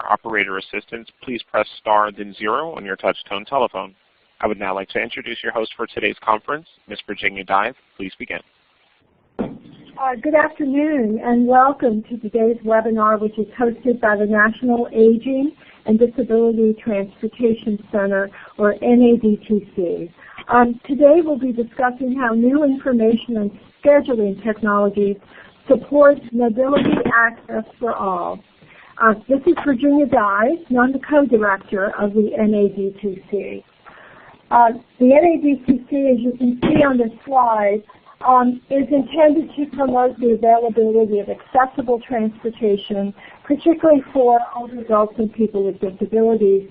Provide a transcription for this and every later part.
For operator assistance, please press star then 0 on your touch-tone telephone. I would now like to introduce your host for today's conference, Ms. Virginia Dive. Please begin. Good afternoon and welcome to today's webinar, which is hosted by the National Aging and Disability Transportation Center, or NADTC. Today we'll be discussing how new information and scheduling technologies support mobility access for all. This is Virginia Dive, and I'm the co-director of the NADTC. The NADTC, as you can see on this slide, is intended to promote the availability of accessible transportation, particularly for older adults and people with disabilities.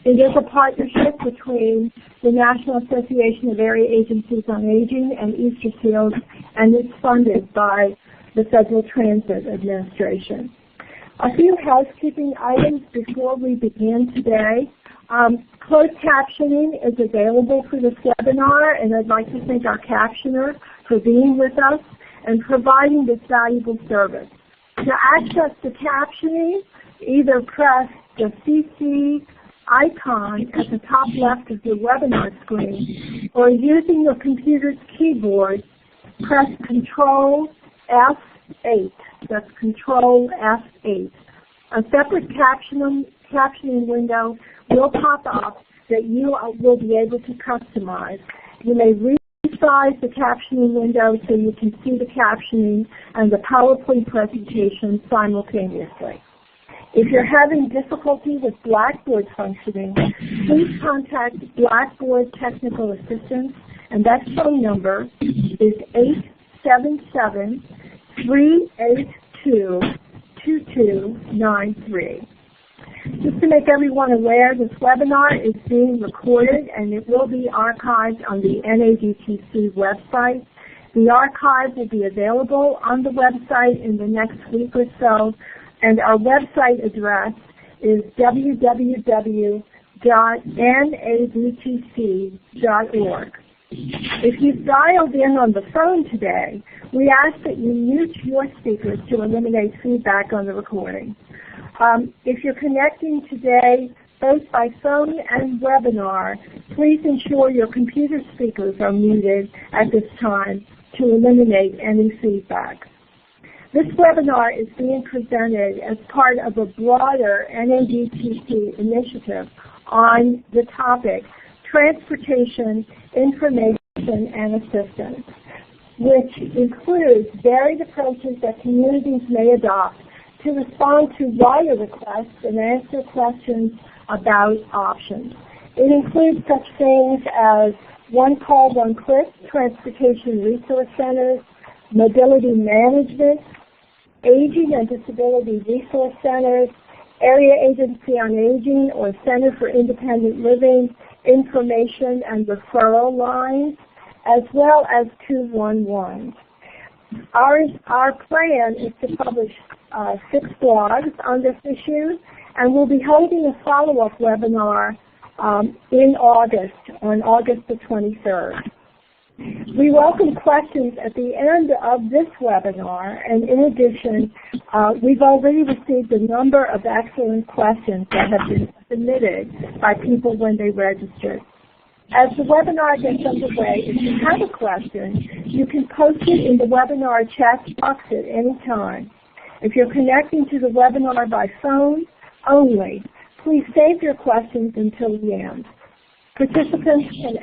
It is a partnership between the National Association of Area Agencies on Aging and Easterfield, and it's funded by the Federal Transit Administration. A few housekeeping items before we begin today. Closed captioning is available for this webinar, and I'd like to thank our captioner for being with us and providing this valuable service. To access the captioning, either press the CC icon at the top left of your webinar screen, or using your computer's keyboard, press Control F8. That's Control F8. A separate captioning window will pop up that you will be able to customize. You may resize the captioning window so you can see the captioning and the PowerPoint presentation simultaneously. If you're having difficulty with Blackboard functioning, please contact Blackboard Technical Assistance, and that phone number is 877-382-2293. Just to make everyone aware, this webinar is being recorded and it will be archived on the NADTC website. The archive will be available on the website in the next week or so, and our website address is www.nadtc.org. If you've dialed in on the phone today, we ask that you mute your speakers to eliminate feedback on the recording. If you're connecting today both by phone and webinar, please ensure your computer speakers are muted at this time to eliminate any feedback. This webinar is being presented as part of a broader NADTC initiative on the topic Transportation, Information, and Assistance, which includes varied approaches that communities may adopt to respond to wire requests and answer questions about options. It includes such things as one call, one click, transportation resource centers, mobility management, aging and disability resource centers, area agency on aging or center for independent living, information and referral lines, as well as 211. Our plan is to publish 6 blogs on this issue, and we'll be holding a follow-up webinar in August, on August the 23rd. We welcome questions at the end of this webinar, and in addition, we've already received a number of excellent questions that have been submitted by people when they registered. As the webinar gets underway, if you have a question, you can post it in the webinar chat box at any time. If you're connecting to the webinar by phone only, please save your questions until the end. Participants can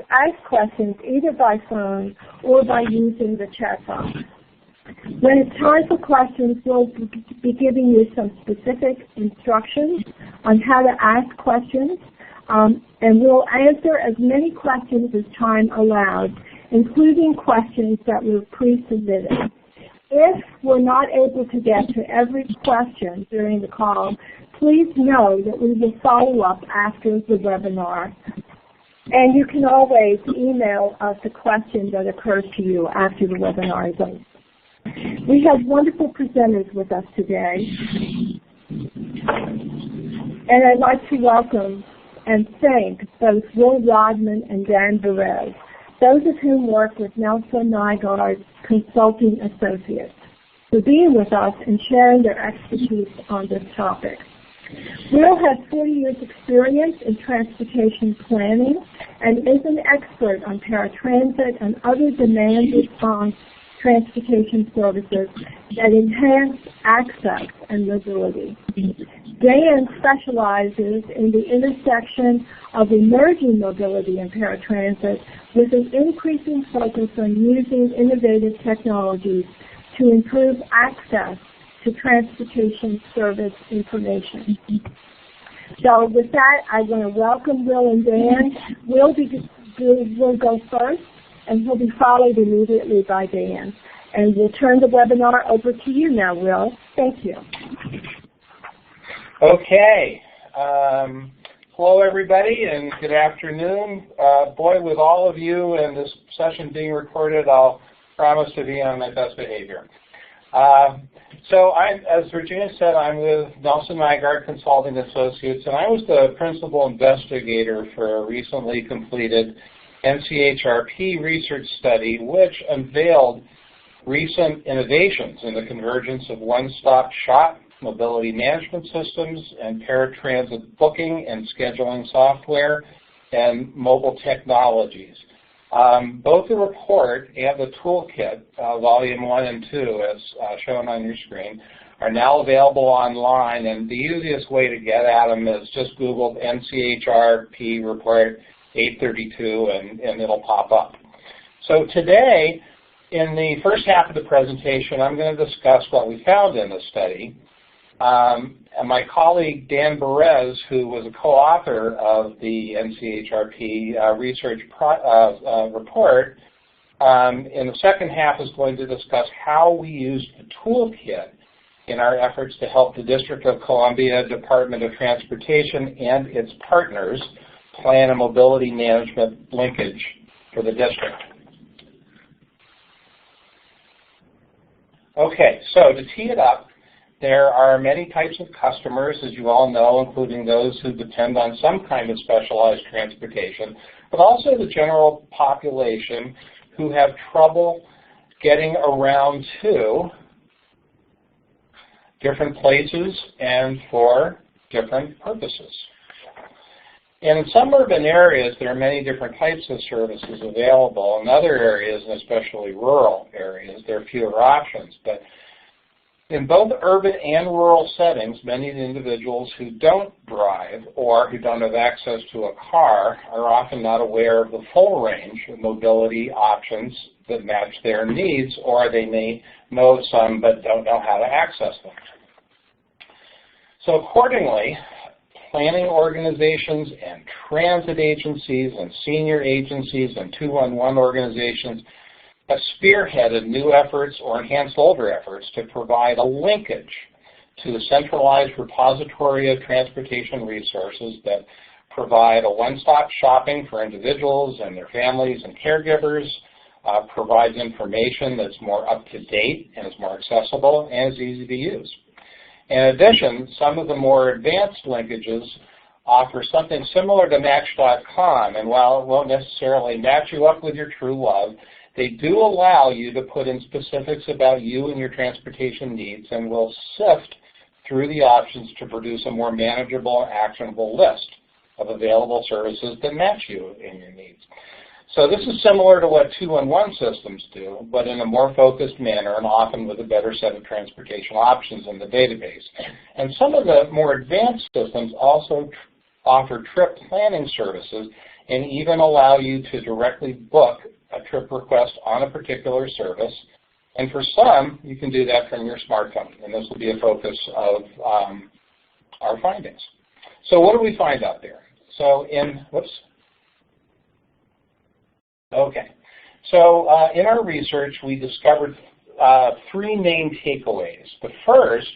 ask questions either by phone or by using the chat box. When it's time for questions, we'll be giving you some specific instructions on how to ask questions, and we'll answer as many questions as time allows, including questions that were pre-submitted. If we're not able to get to every question during the call, please know that we will follow up after the webinar. And you can always email us a question that occurs to you after the webinar is over. We have wonderful presenters with us today. And I'd like to welcome and thank both Will Rodman and Dan Perez, those of whom work with Nelson Nygaard Consulting Associates, for being with us and sharing their expertise on this topic. Will has 40 years experience in transportation planning and is an expert on paratransit and other demand response transportation services that enhance access and mobility. Dan specializes in the intersection of emerging mobility and paratransit with an increasing focus on using innovative technologies to improve access to transportation service information. So with that, I want to welcome Will and Dan. Will go first, and he'll be followed immediately by Dan. And we'll turn the webinar over to you now, Will. Thank you. Okay. Hello, everybody, and good afternoon. Boy, with all of you and this session being recorded, I'll promise to be on my best behavior. So as Virginia said, I'm with Nelson Nygaard Consulting Associates, and I was the principal investigator for a recently completed NCHRP research study which unveiled recent innovations in the convergence of one-stop shop mobility management systems and paratransit booking and scheduling software and mobile technologies. Both the report and the Toolkit, Volume 1 and 2, as shown on your screen, are now available online, and the easiest way to get at them is just Google NCHRP Report 832, and it'll pop up. So today, in the first half of the presentation, I'm going to discuss what we found in the study. And my colleague Dan Perez, who was a co-author of the NCHRP research report, in the second half is going to discuss how we used the Toolkit in our efforts to help the District of Columbia Department of Transportation and its partners plan a mobility management linkage for the district. Okay, so to tee it up, there are many types of customers, as you all know, including those who depend on some kind of specialized transportation, but also the general population who have trouble getting around to different places and for different purposes. And in some urban areas, there are many different types of services available. In other areas, and especially rural areas, there are fewer options. But in both urban and rural settings, many individuals who don't drive or who don't have access to a car are often not aware of the full range of mobility options that match their needs, or they may know some but don't know how to access them. So accordingly, planning organizations and transit agencies and senior agencies and 211 organizations have spearheaded new efforts or enhanced older efforts to provide a linkage to the centralized repository of transportation resources that provide a one-stop shopping for individuals and their families and caregivers, provides information that's more up-to-date and is more accessible and is easy to use. In addition, some of the more advanced linkages offer something similar to Match.com, and while it won't necessarily match you up with your true love, they do allow you to put in specifics about you and your transportation needs, and will sift through the options to produce a more manageable and actionable list of available services that match you and your needs. So this is similar to what 211 systems do, but in a more focused manner and often with a better set of transportation options in the database. And some of the more advanced systems also offer trip planning services and even allow you to directly book a trip request on a particular service. And for some, you can do that from your smartphone, and this will be a focus of our findings. So what do we find out there? So in our research, we discovered three main takeaways. The first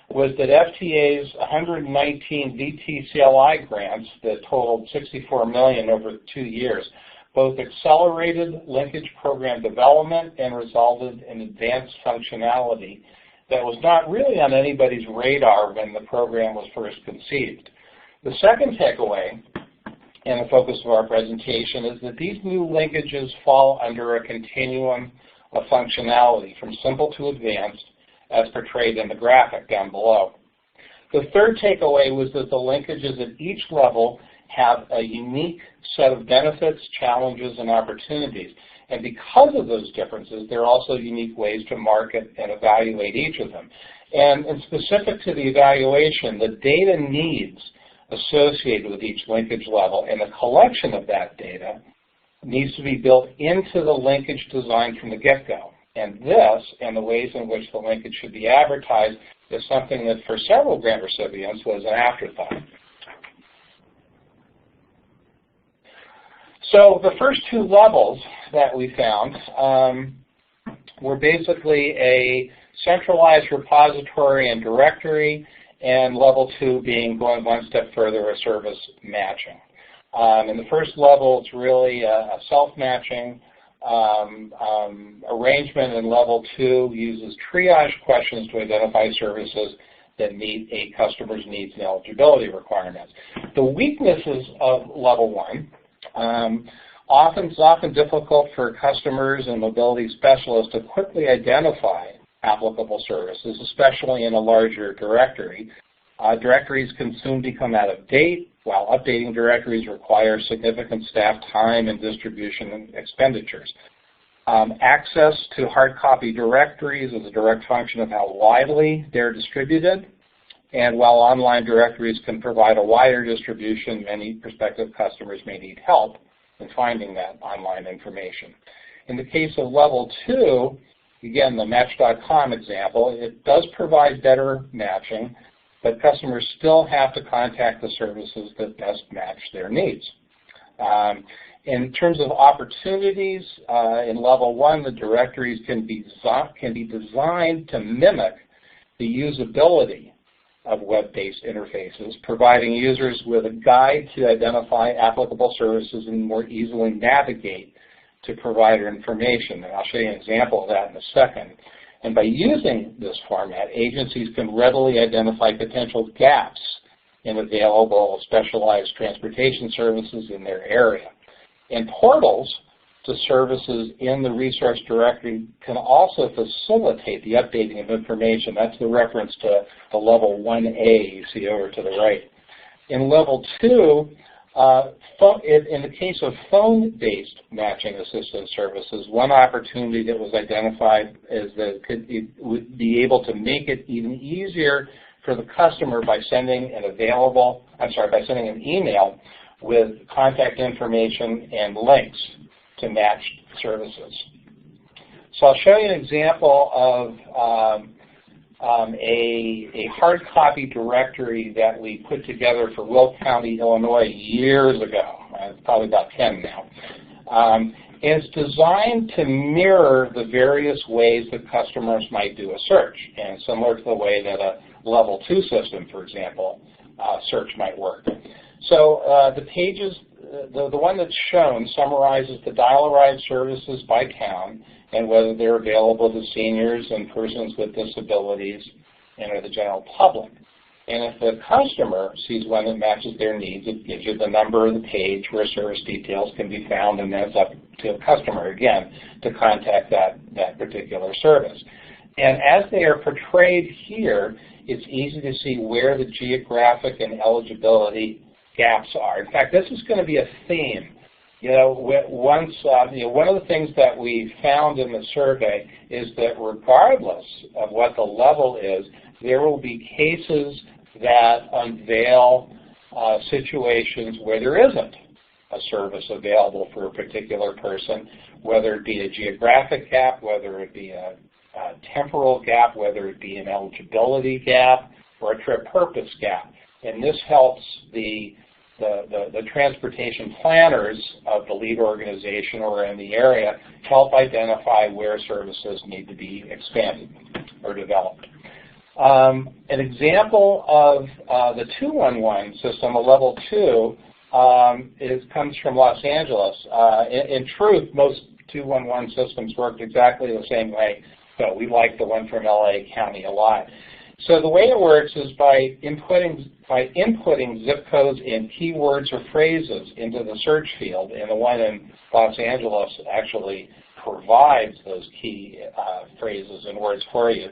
was that FTA's 119 VTCLI grants that totaled $64 million over 2 years both accelerated linkage program development and resulted in advanced functionality that was not really on anybody's radar when the program was first conceived. The second takeaway, and the focus of our presentation, is that these new linkages fall under a continuum of functionality from simple to advanced, as portrayed in the graphic down below. The third takeaway was that the linkages at each level have a unique set of benefits, challenges, and opportunities. And because of those differences, there are also unique ways to market and evaluate each of them. And specific to the evaluation, the data needs associated with each linkage level and the collection of that data needs to be built into the linkage design from the get-go. And this, and the ways in which the linkage should be advertised, is something that for several grant recipients was an afterthought. So the first two levels that we found were basically a centralized repository and directory, and level 2 being going one step further, a service matching. In the first level, it's really a self-matching arrangement, and level 2 uses triage questions to identify services that meet a customer's needs and eligibility requirements. The weaknesses of level 1, it's often difficult for customers and mobility specialists to quickly identify applicable services, especially in a larger directory. Directories can soon become out of date, while updating directories require significant staff time and distribution expenditures. Access to hard copy directories is a direct function of how widely they're distributed, and while online directories can provide a wider distribution, many prospective customers may need help in finding that online information. In the case of level 2, again, the Match.com example, it does provide better matching, but customers still have to contact the services that best match their needs. In terms of opportunities, in level 1, the directories can be designed to mimic the usability of web-based interfaces, providing users with a guide to identify applicable services and more easily navigate to provider information. And I'll show you an example of that in a second. And by using this format, agencies can readily identify potential gaps in available specialized transportation services in their area. And portals to services in the resource directory can also facilitate the updating of information. That's the reference to the level 1A you see over to the right. In level 2, in the case of phone-based matching assistance services, one opportunity that was identified is that it would be able to make it even easier for the customer by sending an email with contact information and links to match services. So I'll show you an example of a hard copy directory that we put together for Will County, Illinois years ago. It's probably about 10 now. And it's designed to mirror the various ways that customers might do a search, and similar to the way that a level 2 system, for example, search might work. So the pages, the one that's shown summarizes the dial-a-ride services by town and whether they're available to seniors and persons with disabilities and or the general public. And if the customer sees one that matches their needs, it gives you the number of the page where service details can be found, and then it's up to a customer, again, to contact that particular service. And as they are portrayed here, it's easy to see where the geographic and eligibility gaps are. In fact, this is going to be a theme. One of the things that we found in the survey is that regardless of what the level is, there will be cases that unveil situations where there isn't a service available for a particular person, whether it be a geographic gap, whether it be a temporal gap, whether it be an eligibility gap, or a trip purpose gap. And this helps the transportation planners of the lead organization or in the area help identify where services need to be expanded or developed. An example of the 211 system, a level 2, comes from Los Angeles. In truth, most 211 systems worked exactly the same way, but we like the one from LA County a lot. So the way it works is by inputting zip codes and keywords or phrases into the search field, and the one in Los Angeles actually provides those key phrases and words for you.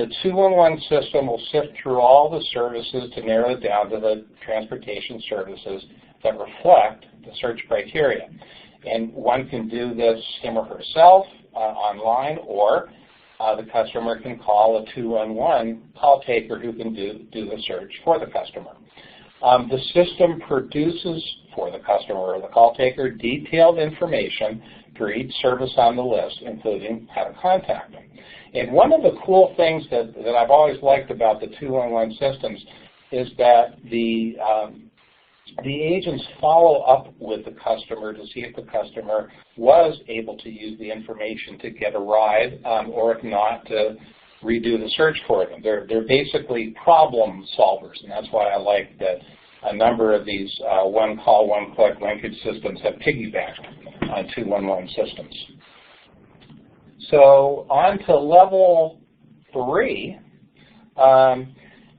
The 211 system will sift through all the services to narrow it down to the transportation services that reflect the search criteria. And one can do this him or herself online, or the customer can call a 211 call taker who can do the search for the customer. The system produces for the customer or the call taker detailed information for each service on the list, including how to contact them. And one of the cool things that I've always liked about the 211 systems is that the agents follow up with the customer to see if the customer was able to use the information to get a ride, or if not, to redo the search for them. They're basically problem solvers, and that's why I like that a number of these one-call, one-click linkage systems have piggybacked on 211 systems. So on to level 3.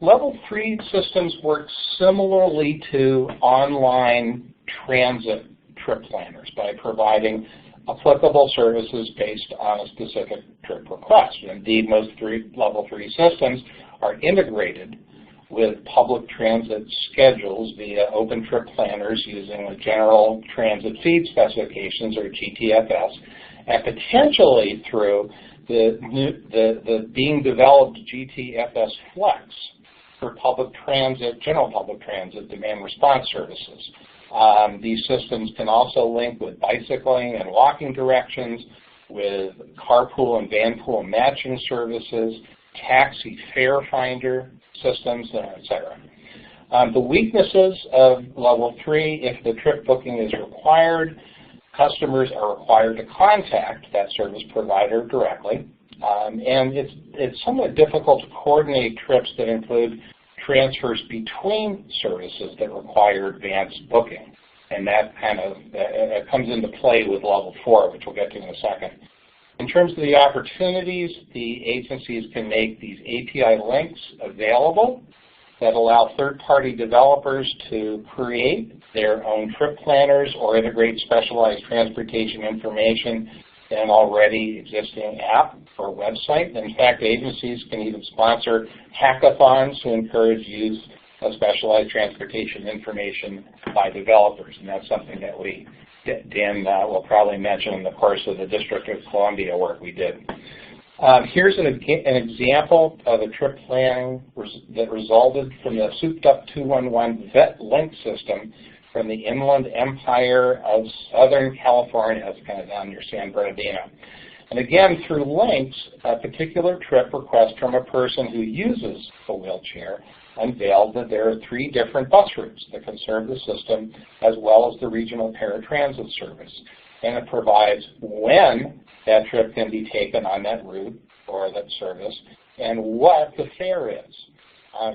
Level 3 systems work similarly to online transit trip planners by providing applicable services based on a specific trip request. Indeed, most level 3 systems are integrated with public transit schedules via open trip planners using the General Transit Feed Specifications, or GTFS, and potentially through the being developed GTFS Flex for public transit, general public transit demand response services. These systems can also link with bicycling and walking directions, with carpool and vanpool matching services, taxi fare finder systems, etc. The weaknesses of level 3: if the trip booking is required, customers are required to contact that service provider directly. And it's somewhat difficult to coordinate trips that include transfers between services that require advanced booking. And that kind of comes into play with level 4, which we'll get to in a second. In terms of the opportunities, the agencies can make these API links available that allow third-party developers to create their own trip planners or integrate specialized transportation information in an already existing app or website. In fact, agencies can even sponsor hackathons to encourage use of specialized transportation information by developers, and that's something that Dan will probably mention in the course of the District of Columbia work we did. Here's an example of a trip planning that resulted from the souped-up 211 vet link system from the Inland Empire of Southern California. That's kind of down near San Bernardino. And again, through links, a particular trip request from a person who uses a wheelchair unveiled that there are 3 different bus routes that can serve the system, as well as the regional paratransit service. And it provides when that trip can be taken on that route or that service and what the fare is.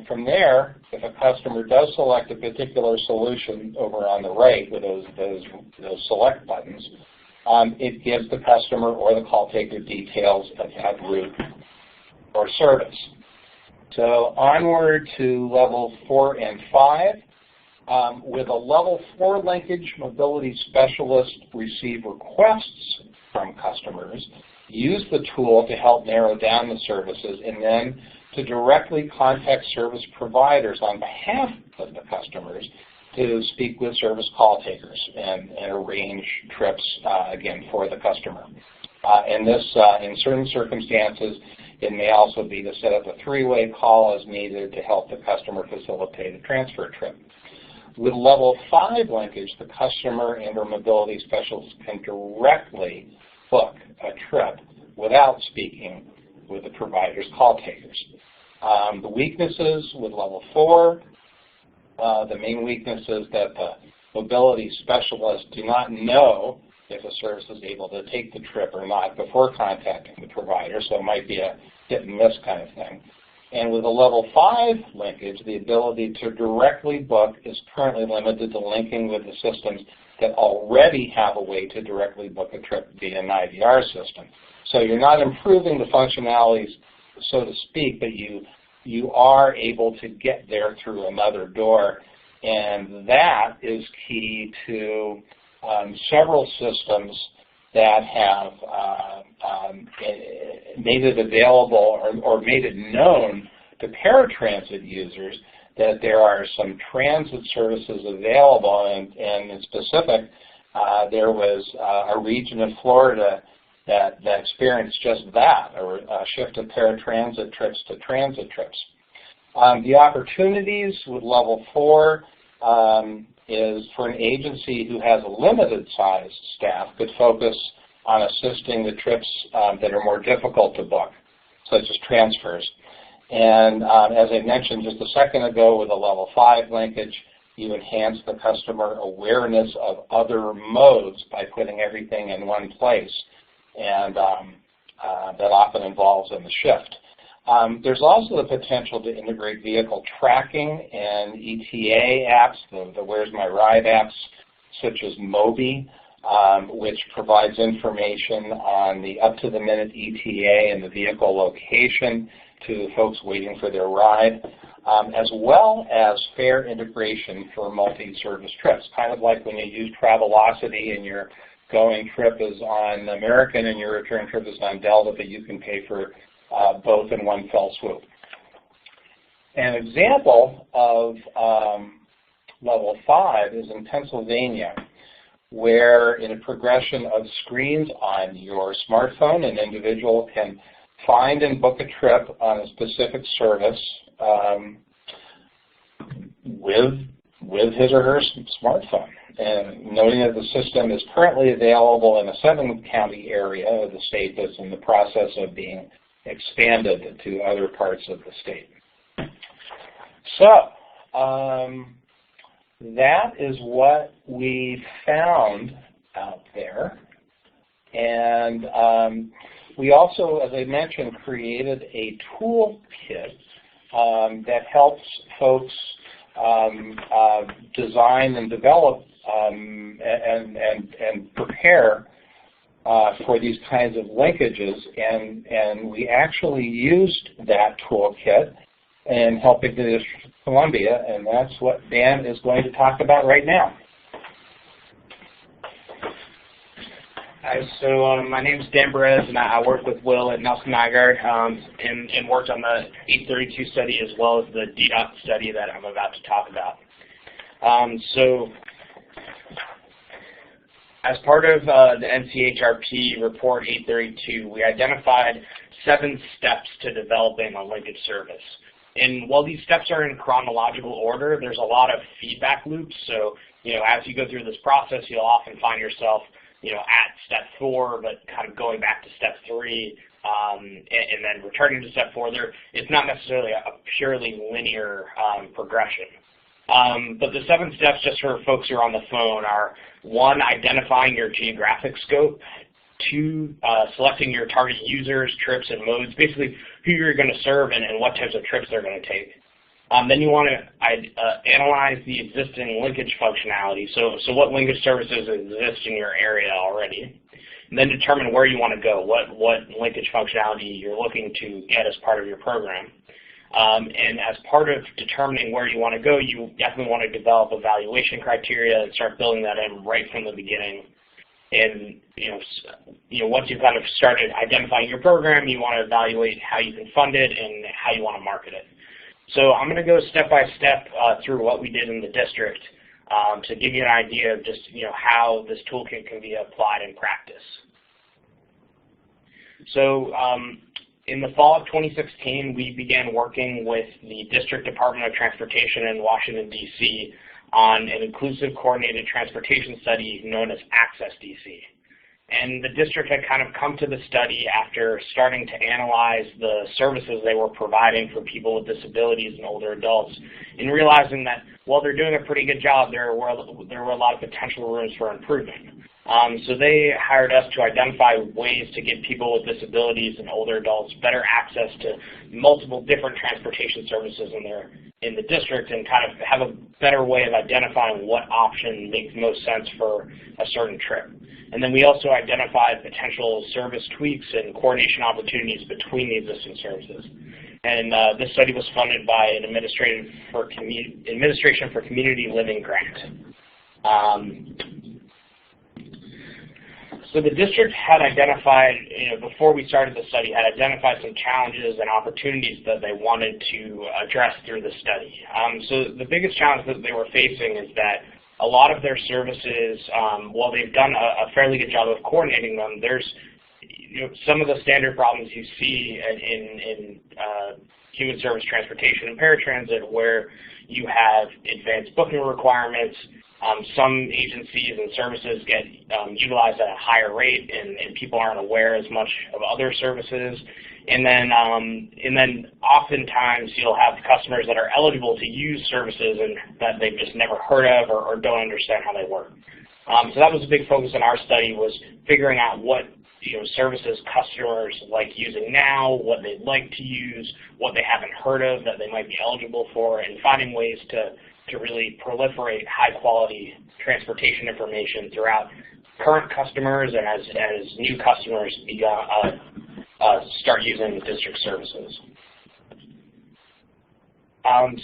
From there, if a customer does select a particular solution over on the right with those select buttons, it gives the customer or the call taker details of that route or service. So onward to level 4 and 5. With a level 4 linkage, mobility specialists receive requests from customers, use the tool to help narrow down the services, and then to directly contact service providers on behalf of the customers to speak with service call takers and arrange trips, again, for the customer. And this, in certain circumstances, it may also be to set up a 3-way call as needed to help the customer facilitate a transfer trip. With level 5 linkage, the customer and/or mobility specialist can directly book a trip without speaking with the provider's call takers. The weaknesses with level 4, the main weakness is that the mobility specialists do not know if a service is able to take the trip or not before contacting the provider, so it might be a hit and miss kind of thing. And with a level 5 linkage, the ability to directly book is currently limited to linking with the systems that already have a way to directly book a trip via an IVR system. So you're not improving the functionalities, so to speak, but you are able to get there through another door. And that is key to several systems that have made it available or made it known to paratransit users that there are some transit services available, and in specific, there was a region of Florida that experienced just that, or a shift of paratransit trips to transit trips. The opportunities with Level 4 is for an agency who has a limited-sized staff could focus on assisting the trips that are more difficult to book, such as transfers. And as I mentioned just a second ago with a Level 5 linkage, you enhance the customer awareness of other modes by putting everything in one place, and that often involves in the shift. There's also the potential to integrate vehicle tracking and ETA apps, the Where's My Ride apps, such as Mobi, which provides information on the up-to-the-minute ETA and the vehicle location to folks waiting for their ride, as well as fare integration for multi-service trips, kind of like when you use Travelocity and your going trip is on American and your return trip is on Delta, but you can pay for both in one fell swoop. An example of Level 5 is in Pennsylvania, where in a progression of screens on your smartphone, an individual can find and book a trip on a specific service with his or her smartphone, and noting that the system is currently available in a 7-county area of the state that's in the process of being expanded to other parts of the state. So that is what we found out there. And we also, as I mentioned, created a toolkit that helps folks design and develop and prepare for these kinds of linkages, and we actually used that toolkit in helping the District of Columbia, and that's what Dan is going to talk about right now. Hi, so my name is Dan Perez, and I work with Will at Nelson Nygaard and worked on the 832 study as well as the DDOT study that I'm about to talk about. So as part of the NCHRP report 832, we identified 7 steps to developing a linkage service. And while these steps are in chronological order, there's a lot of feedback loops. So, as you go through this process, you'll often find yourself, at step 4, but kind of going back to step 3, and then returning to step 4. It's not necessarily a purely linear progression. But the 7 steps, just for folks who are on the phone, are 1, identifying your geographic scope, 2, selecting your target users, trips, and modes, basically who you're going to serve and what types of trips they're going to take. Then you want to analyze the existing linkage functionality, so what linkage services exist in your area already, and then determine where you want to go, what linkage functionality you're looking to get as part of your program. And as part of determining where you want to go, you definitely want to develop evaluation criteria and start building that in right from the beginning. And once you've kind of started identifying your program, you want to evaluate how you can fund it and how you want to market it. So I'm going to go step by step through what we did in the district to give you an idea of just how this toolkit can be applied in practice. So in the fall of 2016, we began working with the District Department of Transportation in Washington, D.C. on an inclusive coordinated transportation study known as accessDC. And the district had kind of come to the study after starting to analyze the services they were providing for people with disabilities and older adults, and realizing that while they're doing a pretty good job, there were a lot of potential rooms for improvement. So they hired us to identify ways to give people with disabilities and older adults better access to multiple different transportation services in the district, and kind of have a better way of identifying what option makes most sense for a certain trip. And then we also identified potential service tweaks and coordination opportunities between the existing services. And this study was funded by an Administration for Community Living grant. So the district had identified, before we started the study, had identified some challenges and opportunities that they wanted to address through the study. So the biggest challenge that they were facing is that a lot of their services, while they've done a fairly good job of coordinating them, there's some of the standard problems you see in human service transportation and paratransit, where you have advanced booking requirements. Some agencies and services get utilized at a higher rate, and people aren't aware as much of other services. And then oftentimes you'll have customers that are eligible to use services and that they've just never heard of or don't understand how they work. So that was a big focus in our study, was figuring out what services customers like using now, what they'd like to use, what they haven't heard of that they might be eligible for, and finding ways to really proliferate high-quality transportation information throughout current customers and as new customers start using district services.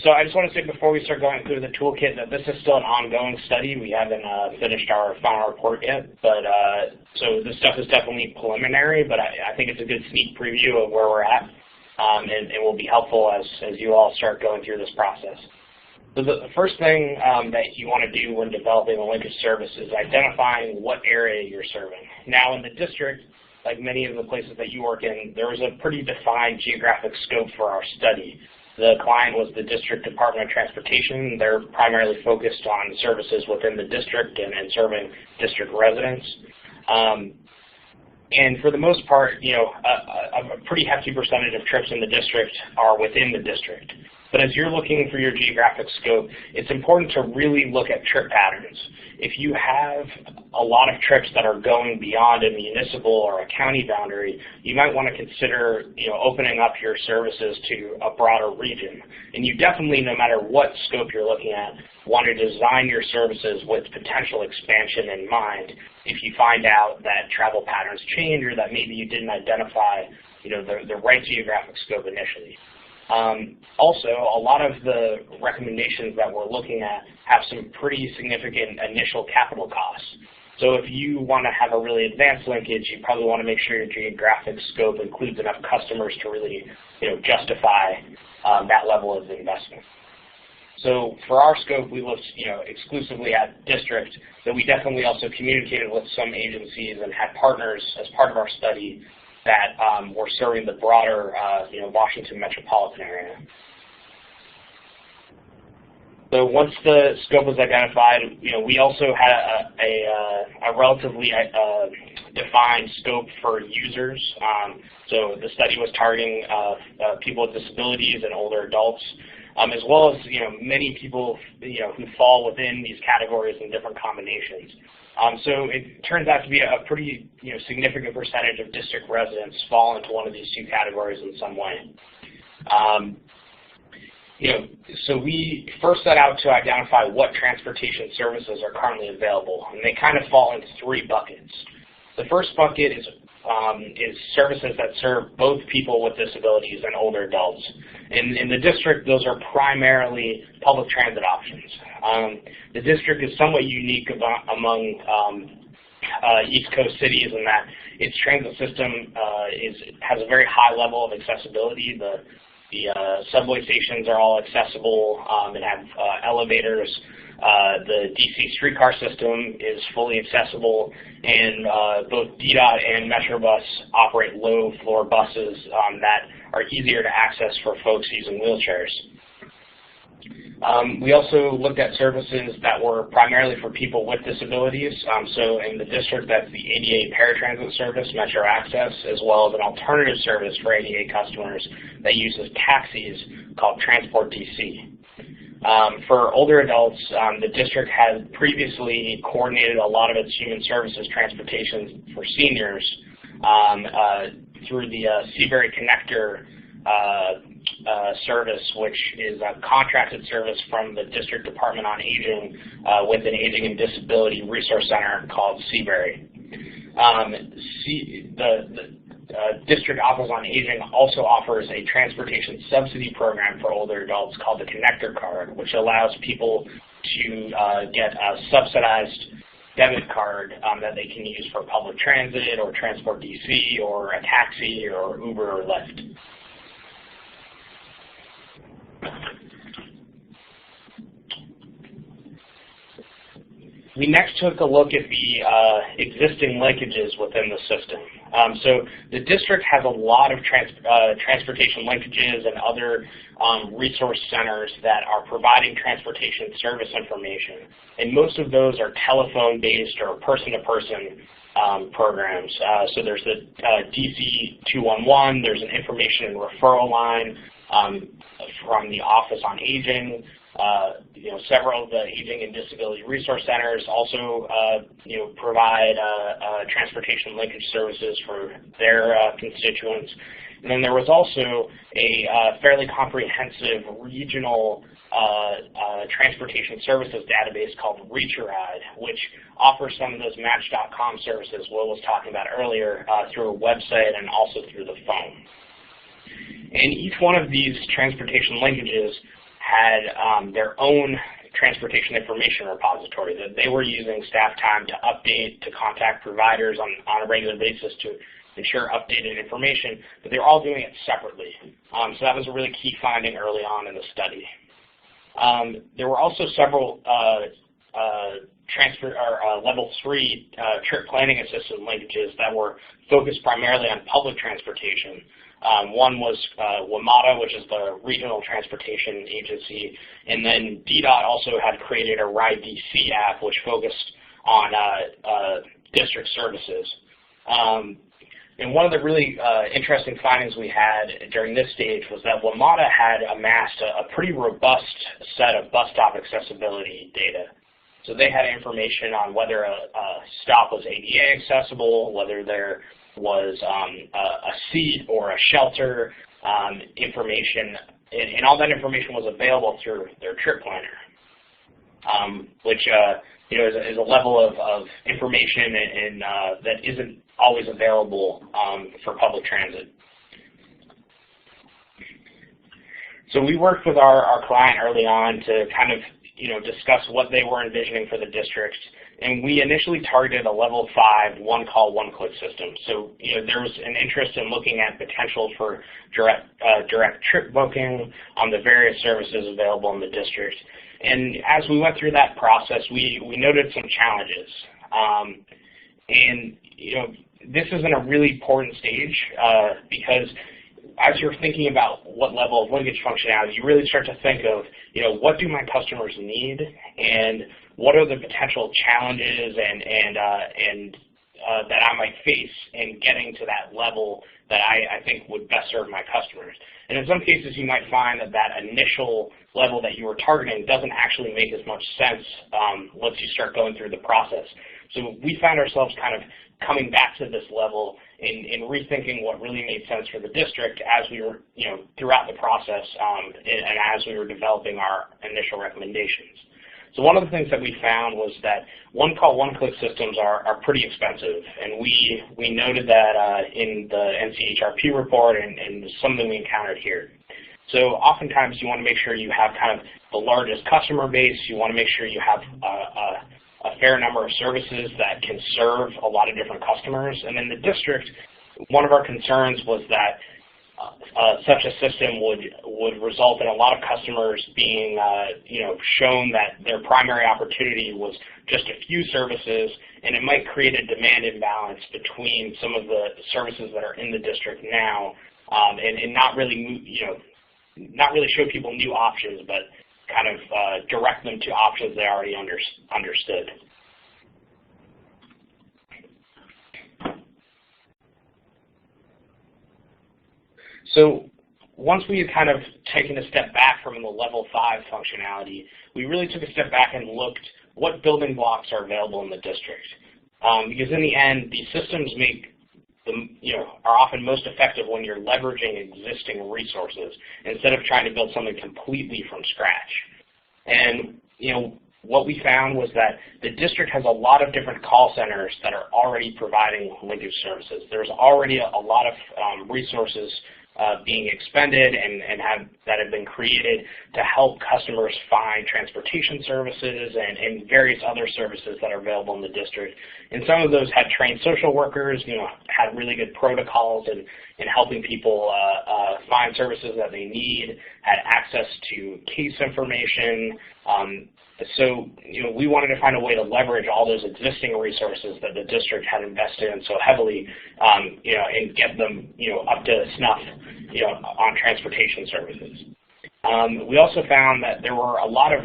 So I just want to say before we start going through the toolkit that this is still an ongoing study. We haven't finished our final report yet, but so this stuff is definitely preliminary, but I think it's a good sneak preview of where we're at, and it will be helpful as you all start going through this process. So the first thing that you want to do when developing a linkage service is identifying what area you're serving. Now in the district, like many of the places that you work in, there was a pretty defined geographic scope for our study. The client was the District Department of Transportation. They're primarily focused on services within the district and serving district residents. And for the most part, a pretty hefty percentage of trips in the district are within the district. But as you're looking for your geographic scope, it's important to really look at trip patterns. If you have a lot of trips that are going beyond a municipal or a county boundary, you might want to consider opening up your services to a broader region. And you definitely, no matter what scope you're looking at, want to design your services with potential expansion in mind if you find out that travel patterns change or that maybe you didn't identify the right geographic scope initially. Also, a lot of the recommendations that we're looking at have some pretty significant initial capital costs. So if you want to have a really advanced linkage, you probably want to make sure your geographic scope includes enough customers to really justify that level of investment. So for our scope, we looked exclusively at district, but we definitely also communicated with some agencies and had partners as part of our study that were serving the broader Washington metropolitan area. So once the scope was identified, we also had a relatively defined scope for users. So the study was targeting people with disabilities and older adults, as well as many people who fall within these categories in different combinations. So it turns out to be a pretty significant percentage of district residents fall into one of these two categories in some way. So we first set out to identify what transportation services are currently available, and they kind of fall into three buckets. The first bucket is services that serve both people with disabilities and older adults. In the district, those are primarily public transit options. The district is somewhat unique among East Coast cities in that its transit system has a very high level of accessibility. The subway stations are all accessible and have elevators. The DC streetcar system is fully accessible, and both DDOT and Metrobus operate low-floor buses that are easier to access for folks using wheelchairs. We also looked at services that were primarily for people with disabilities. So in the district, that's the ADA paratransit service, Metro Access, as well as an alternative service for ADA customers that uses taxis called Transport DC. For older adults, the district had previously coordinated a lot of its human services transportation for seniors through the Seabury Connector service, which is a contracted service from the District Department on Aging with an Aging and Disability Resource Center called Seabury. The District Office on Aging also offers a transportation subsidy program for older adults called the Connector Card, which allows people to get subsidized debit card that they can use for public transit or Transport DC or a taxi or Uber or Lyft. We next took a look at the existing linkages within the system. So the district has a lot of transportation linkages and other resource centers that are providing transportation service information. And most of those are telephone-based or person-to-person programs. So there's the DC 211, there's an information and referral line from the Office on Aging. Several of the aging and disability resource centers also, provide transportation linkage services for their constituents. And then there was also a fairly comprehensive regional transportation services database called ReachARide, which offers some of those Match.com services Will was talking about earlier through a website and also through the phone. And each one of these transportation linkages had their own transportation information repository that they were using staff time to update, to contact providers on a regular basis to ensure updated information, but they were all doing it separately. So that was a really key finding early on in the study. There were also several level 3 trip planning assistant linkages that were focused primarily on public transportation. One was WMATA, which is the Regional Transportation Agency, and then DDOT also had created a Ride DC app, which focused on district services. And one of the really interesting findings we had during this stage was that WMATA had amassed a pretty robust set of bus stop accessibility data. So they had information on whether a stop was ADA accessible, whether there was a seat or a shelter information, and all that information was available through their trip planner, which is a level of information and that isn't always available for public transit. So we worked with our client early on to kind of discuss what they were envisioning for the district. And we initially targeted a level 5 one-call, one-click system. So there was an interest in looking at potential for direct trip booking on the various services available in the district. And as we went through that process, we noted some challenges. This is in a really important stage because as you're thinking about what level of linkage functionality, you really start to think of, what do my customers need, and what are the potential challenges and that I might face in getting to that level that I think would best serve my customers. And in some cases, you might find that initial level that you were targeting doesn't actually make as much sense once you start going through the process. So we found ourselves kind of coming back to this level and rethinking what really made sense for the district as we were, throughout the process and as we were developing our initial recommendations. So one of the things that we found was that one-call, one-click systems are pretty expensive, and we noted that in the NCHRP report and something we encountered here. So oftentimes you want to make sure you have kind of the largest customer base. You want to make sure you have a fair number of services that can serve a lot of different customers. And in the district, one of our concerns was that such a system would result in a lot of customers being shown that their primary opportunity was just a few services, and it might create a demand imbalance between some of the services that are in the district now, and not really show people new options, but kind of direct them to options they already understood. So once we had kind of taken a step back from the level 5 functionality, we really took a step back and looked what building blocks are available in the district. Because in the end, these systems are often most effective when you're leveraging existing resources instead of trying to build something completely from scratch. And what we found was that the district has a lot of different call centers that are already providing linkage services. There's already a lot of resources being expended and that have been created to help customers find transportation services and various other services that are available in the district. And some of those had trained social workers, had really good protocols in helping people find services that they need, had access to case information. So we wanted to find a way to leverage all those existing resources that the district had invested in so heavily, and get them up to snuff on transportation services. We also found that there were a lot of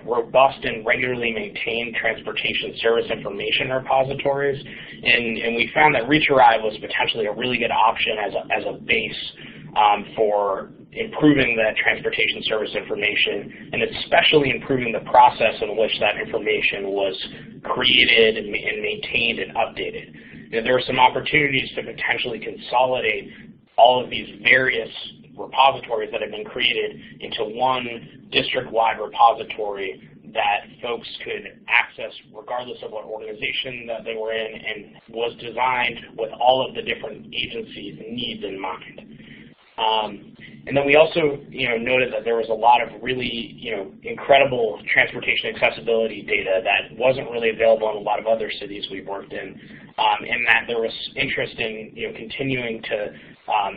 robust and regularly maintained transportation service information repositories, and we found that ReachArrive was potentially a really good option as a base for improving that transportation service information, and especially improving the process in which that information was created and maintained and updated. There are some opportunities to potentially consolidate all of these various repositories that have been created into one district-wide repository that folks could access regardless of what organization that they were in, and was designed with all of the different agencies' needs in mind. And then we also, noted that there was a lot of really, incredible transportation accessibility data that wasn't really available in a lot of other cities we've worked in, and that there was interest in, continuing to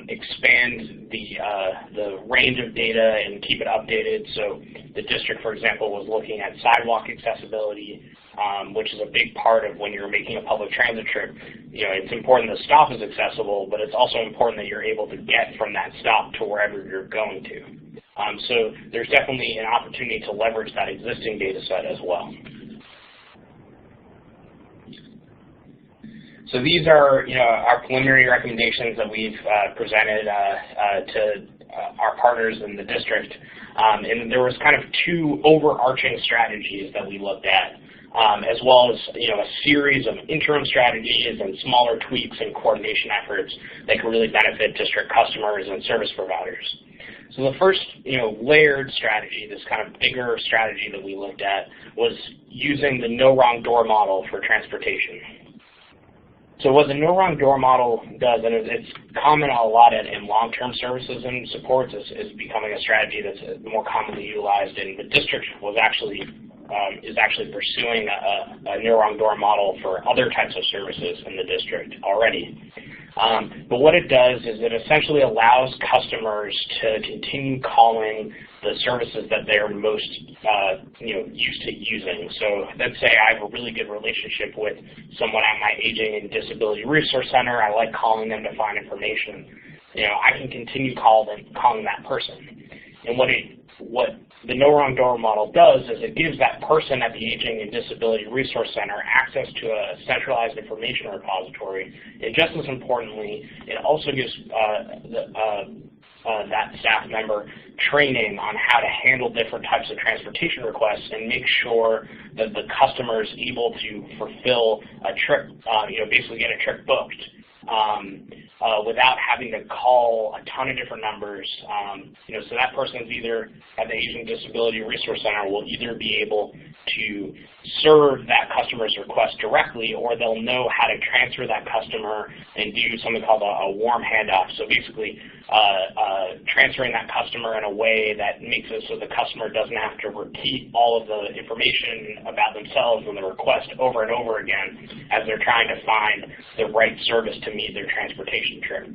expand the range of data and keep it updated. So the district, for example, was looking at sidewalk accessibility, which is a big part of when you're making a public transit trip. It's important the stop is accessible, but it's also important that you're able to get from that stop to wherever you're going to. So there's definitely an opportunity to leverage that existing data set as well. So these are, our preliminary recommendations that we've presented to our partners in the district. And there was kind of two overarching strategies that we looked at, as well as a series of interim strategies and smaller tweaks and coordination efforts that could really benefit district customers and service providers. So the first, layered strategy, this kind of bigger strategy that we looked at, was using the no wrong door model for transportation. So what the no wrong door model does, and it's common a lot in long-term services and supports, is becoming a strategy that's more commonly utilized, and the district was is actually pursuing a no wrong door model for other types of services in the district already. But what it does is it essentially allows customers to continue calling the services that they're most used to using. So let's say I have a really good relationship with someone at my Aging and Disability Resource Center. I like calling them to find information. I can continue calling that person. And what the no wrong door model does is it gives that person at the Aging and Disability Resource Center access to a centralized information repository. And just as importantly, it also gives that staff member training on how to handle different types of transportation requests and make sure that the customer is able to fulfill a trip, basically get a trip booked. Without having to call a ton of different numbers. So that person's either at the Aging Disability Resource Center will either be able to serve that customer's request directly, or they'll know how to transfer that customer and do something called a warm handoff. So basically transferring that customer in a way that makes it so the customer doesn't have to repeat all of the information about themselves and the request over and over again as they're trying to find the right service to meet their transportation trip.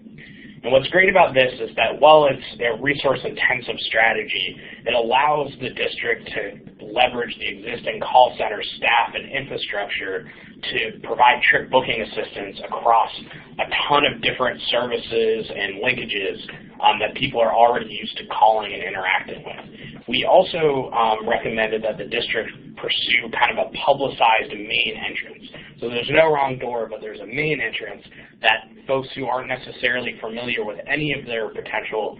And what's great about this is that while it's a resource-intensive strategy, it allows the district to leverage the existing call center staff and infrastructure to provide trip booking assistance across a ton of different services and linkages that people are already used to calling and interacting with. We also recommended that the district pursue kind of a publicized main entrance. So there's no wrong door, but there's a main entrance that folks who aren't necessarily familiar with any of their potential,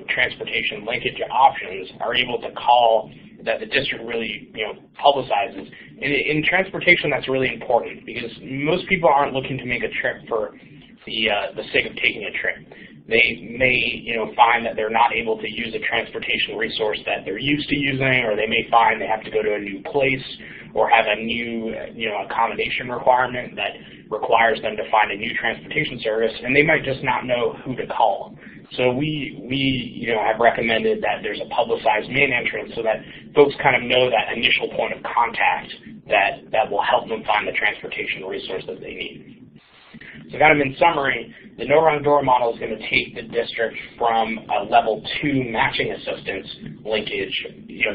transportation linkage options are able to call, that the district really, publicizes. In transportation, that's really important because most people aren't looking to make a trip for the sake of taking a trip. They may, find that they're not able to use a transportation resource that they're used to using, or they may find they have to go to a new place or have a new, accommodation requirement that requires them to find a new transportation service, and they might just not know who to call. So we have recommended that there's a publicized main entrance so that folks kind of know that initial point of contact that will help them find the transportation resource that they need. So kind of in summary, the No Wrong Door model is going to take the district from a level 2 matching assistance linkage,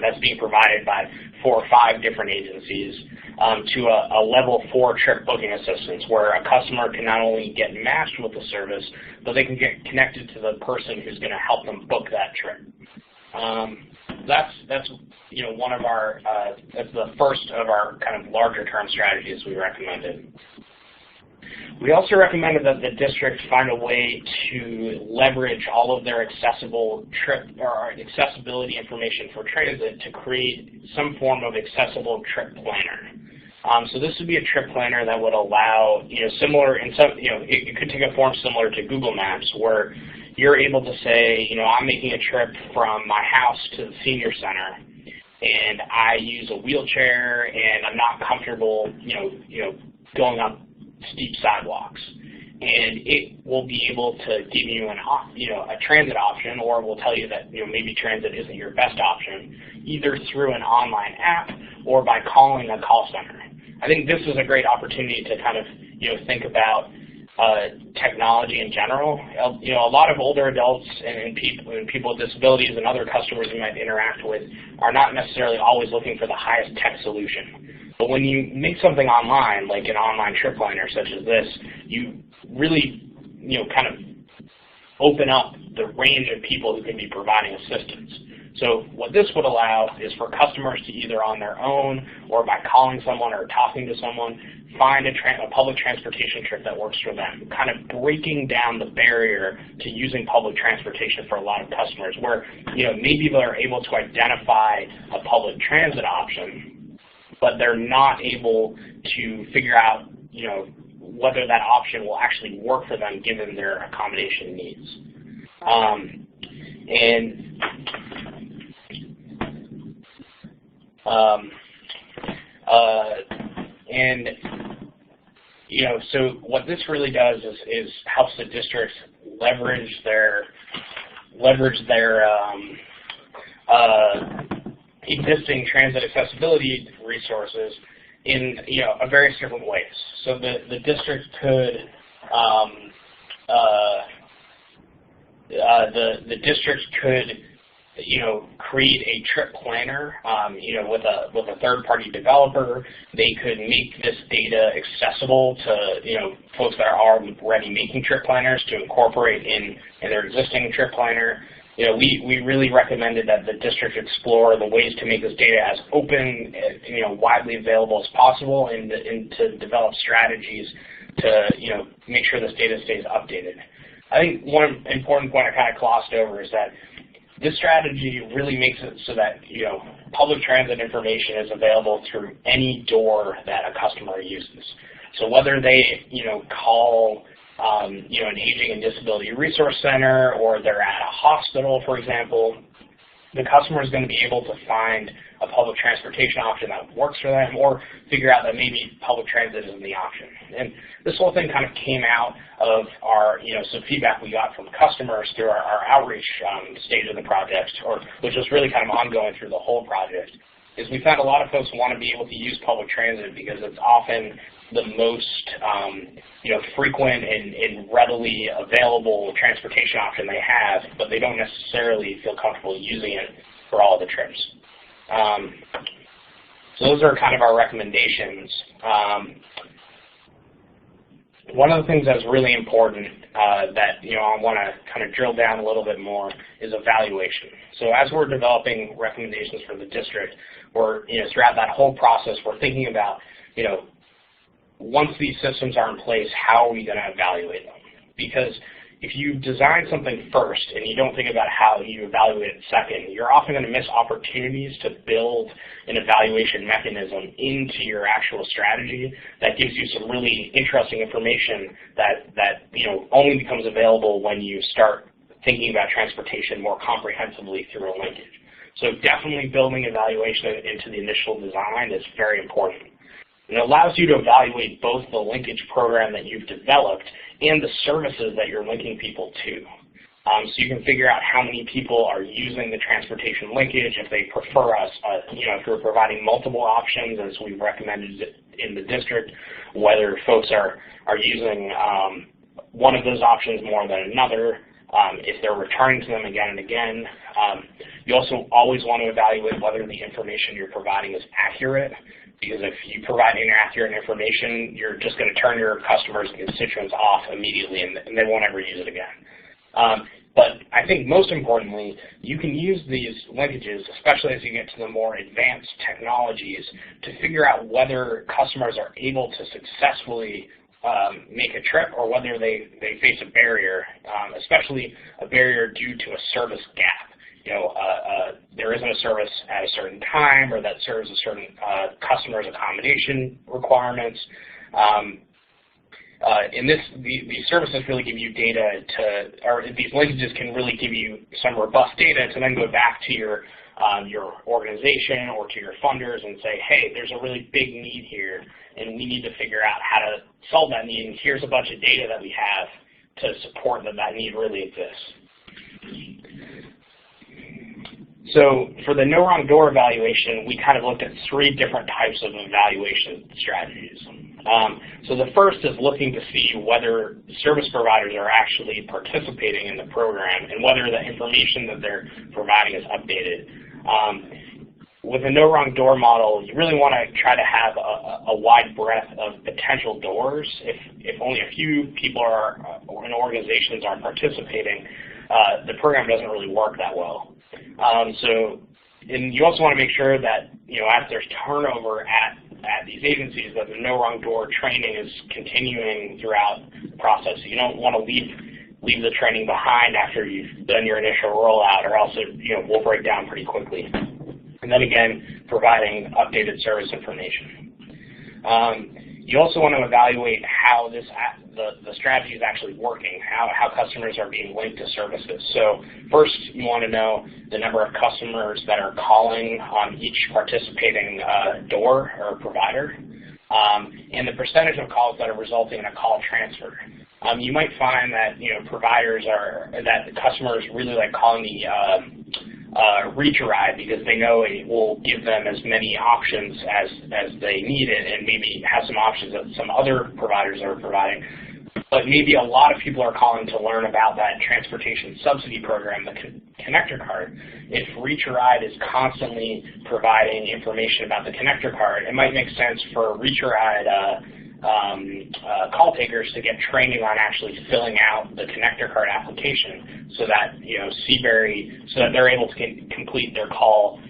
that's being provided by 4 or 5 different agencies, to a level 4 trip booking assistance, where a customer can not only get matched with the service, but they can get connected to the person who's going to help them book that trip. That's one of our that's the first of our kind of larger term strategies we recommended. We also recommended that the district find a way to leverage all of their accessible trip or accessibility information for transit to create some form of accessible trip planner. So this would be a trip planner that would allow, similar in some, it could take a form similar to Google Maps, where you're able to say, I'm making a trip from my house to the senior center, and I use a wheelchair, and I'm not comfortable, going up steep sidewalks, and it will be able to give you a transit option, or will tell you that maybe transit isn't your best option, either through an online app or by calling a call center. I think this is a great opportunity to kind of think about technology in general. A lot of older adults and people with disabilities and other customers you might interact with are not necessarily always looking for the highest tech solution. But when you make something online, like an online trip planner such as this, you really, kind of open up the range of people who can be providing assistance. So what this would allow is for customers to either on their own or by calling someone or talking to someone, find a public transportation trip that works for them, kind of breaking down the barrier to using public transportation for a lot of customers, where maybe they're able to identify a public transit option, but they're not able to figure out, whether that option will actually work for them given their accommodation needs. So what this really does is helps the districts leverage their existing transit accessibility resources in various different ways. So the district could create a trip planner, with a third-party developer. They could make this data accessible to folks that are already making trip planners to incorporate in their existing trip planner. We really recommended that the district explore the ways to make this data as open, widely available as possible, and to develop strategies to, make sure this data stays updated. I think one important point I kind of glossed over is that this strategy really makes it so that, public transit information is available through any door that a customer uses. So whether they, call an aging and disability resource center, or they're at a hospital, for example, the customer is going to be able to find a public transportation option that works for them, or figure out that maybe public transit isn't the option. And this whole thing kind of came out of our, some feedback we got from customers through our outreach stage of the project, which was really kind of ongoing through the whole project, is we found a lot of folks want to be able to use public transit because it's often the most frequent and readily available transportation option they have, but they don't necessarily feel comfortable using it for all the trips. So those are kind of our recommendations. One of the things that's really important that I want to kind of drill down a little bit more is evaluation. So as we're developing recommendations for the district, or throughout that whole process, we're thinking about once these systems are in place, how are we going to evaluate them? Because if you design something first and you don't think about how you evaluate it second, you're often going to miss opportunities to build an evaluation mechanism into your actual strategy that gives you some really interesting information that only becomes available when you start thinking about transportation more comprehensively through a linkage. So definitely building evaluation into the initial design is very important. And it allows you to evaluate both the linkage program that you've developed and the services that you're linking people to. So you can figure out how many people are using the transportation linkage, if they prefer us, if we're providing multiple options as we've recommended in the district, whether folks are using one of those options more than another, if they're returning to them again and again. You also always want to evaluate whether the information you're providing is accurate, because if you provide inaccurate information, you're just going to turn your customers and constituents off immediately, and they won't ever use it again. But I think most importantly, you can use these linkages, especially as you get to the more advanced technologies, to figure out whether customers are able to successfully make a trip or whether they face a barrier, especially a barrier due to a service gap. There isn't a service at a certain time, or that serves a certain customer's accommodation requirements. These services really give you data or these linkages can really give you some robust data to then go back to your organization or to your funders and say, hey, there's a really big need here, and we need to figure out how to solve that need, and here's a bunch of data that we have to support that need really exists. So for the no wrong door evaluation, we kind of looked at 3 different types of evaluation strategies. So the first is looking to see whether service providers are actually participating in the program and whether the information that they're providing is updated. With a no wrong door model, you really want to try to have a wide breadth of potential doors. If only a few people and organizations are participating, the program doesn't really work that well. And you also want to make sure that, as there's turnover at these agencies, that the no wrong door training is continuing throughout the process. So you don't want to leave the training behind after you've done your initial rollout, or else it will break down pretty quickly. And then again, providing updated service information. You also want to evaluate how the strategy is actually working, how customers are being linked to services. So first, you want to know the number of customers that are calling on each participating door or provider, and the percentage of calls that are resulting in a call transfer. You might find that that the customers really like calling the reach a ride because they know it will give them as many options as they need it, and maybe have some options that some other providers are providing. But maybe a lot of people are calling to learn about that transportation subsidy program, the connector card. If Reach a Ride is constantly providing information about the connector card, it might make sense for Reach a Ride call takers to get training on actually filling out the connector card application, so that so that they're able to complete their call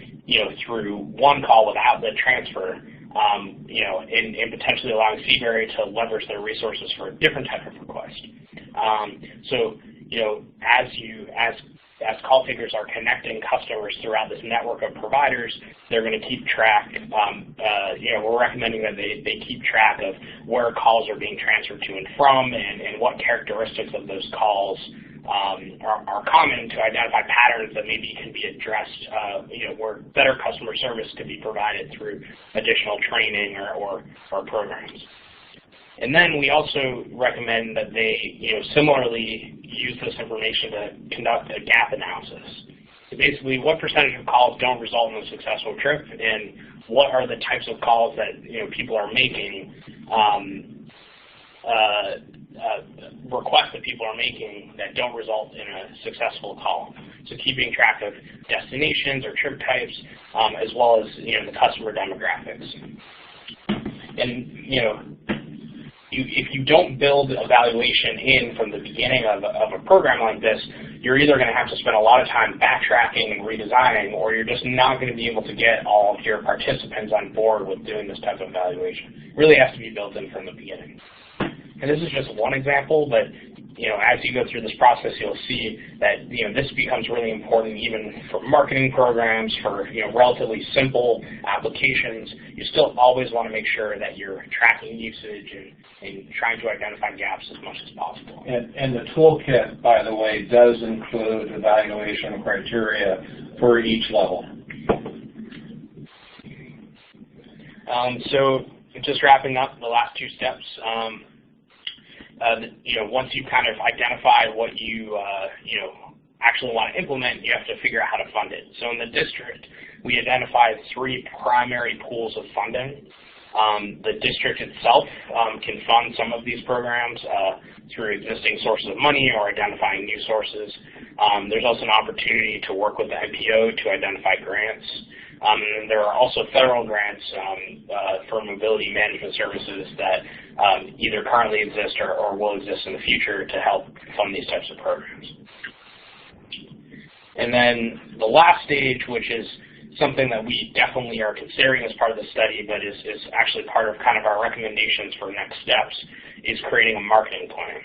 through one call without the transfer, and potentially allowing Seabury to leverage their resources for a different type of request. As call takers are connecting customers throughout this network of providers, they're going to keep track. We're recommending that they keep track of where calls are being transferred to and from, and what characteristics of those calls are common, to identify patterns that maybe can be addressed, where better customer service could be provided through additional training or programs. And then we also recommend that they, similarly use this information to conduct a gap analysis. So basically, what percentage of calls don't result in a successful trip, and what are the types of calls that people are making, requests that people are making that don't result in a successful call. So keeping track of destinations or trip types, as well as the customer demographics. And if you don't build evaluation in from the beginning of a program like this, you're either going to have to spend a lot of time backtracking and redesigning, or you're just not going to be able to get all of your participants on board with doing this type of evaluation. It really has to be built in from the beginning. And this is just one example, but as you go through this process, you'll see that this becomes really important even for marketing programs, for relatively simple applications. You still always want to make sure that you're tracking usage and trying to identify gaps as much as possible. And the toolkit, by the way, does include evaluation criteria for each level. So just wrapping up the last 2 steps. Once you kind of identify what you actually want to implement, you have to figure out how to fund it. So in the district, we identified 3 primary pools of funding. The district itself can fund some of these programs through existing sources of money or identifying new sources. There's also an opportunity to work with the NPO to identify grants. And there are also federal grants for mobility management services that either currently exist or will exist in the future to help fund these types of programs. And then the last stage, which is something that we definitely are considering as part of the study, but is actually part of kind of our recommendations for next steps, is creating a marketing plan.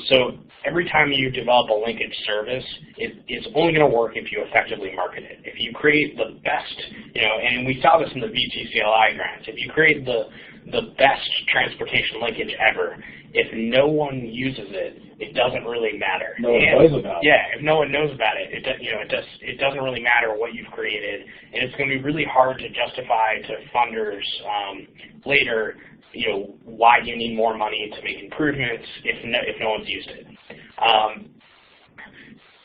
So every time you develop a linkage service, it's only going to work if you effectively market it. If you create the best, and we saw this in the VTCLI grants, if you create the best transportation linkage ever, if no one uses it, it doesn't really matter. No one knows about it. Yeah, if no one knows about it, it doesn't really matter what you've created, and it's going to be really hard to justify to funders later, why you need more money to make improvements if no one's used it.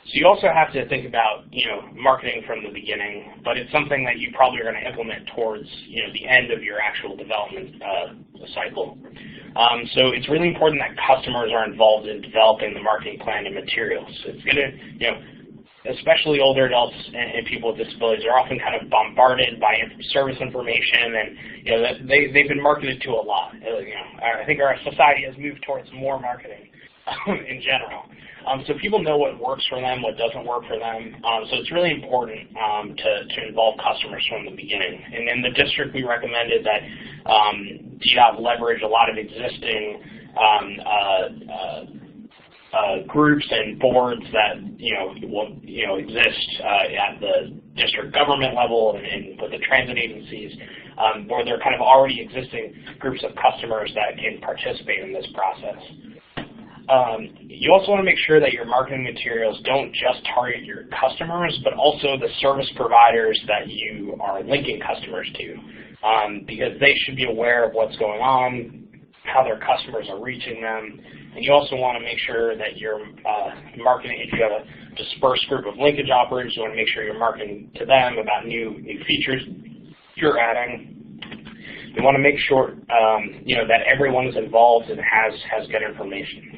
So you also have to think about, marketing from the beginning, but it's something that you probably are going to implement towards, the end of your actual development cycle. So it's really important that customers are involved in developing the marketing plan and materials. It's going to, especially older adults and people with disabilities are often kind of bombarded by service information, and they've been marketed to a lot. I think our society has moved towards more marketing in general. So people know what works for them, what doesn't work for them. So it's really important to involve customers from the beginning. And in the district, we recommended that DDOT leverage a lot of existing groups and boards that exist at the district government level and with the transit agencies, where there are kind of already existing groups of customers that can participate in this process. You also want to make sure that your marketing materials don't just target your customers, but also the service providers that you are linking customers to, because they should be aware of what's going on, how their customers are reaching them. And you also want to make sure that you're marketing, if you have a dispersed group of linkage operators, you want to make sure you're marketing to them about new features you're adding. You want to make sure that everyone is involved and has good information.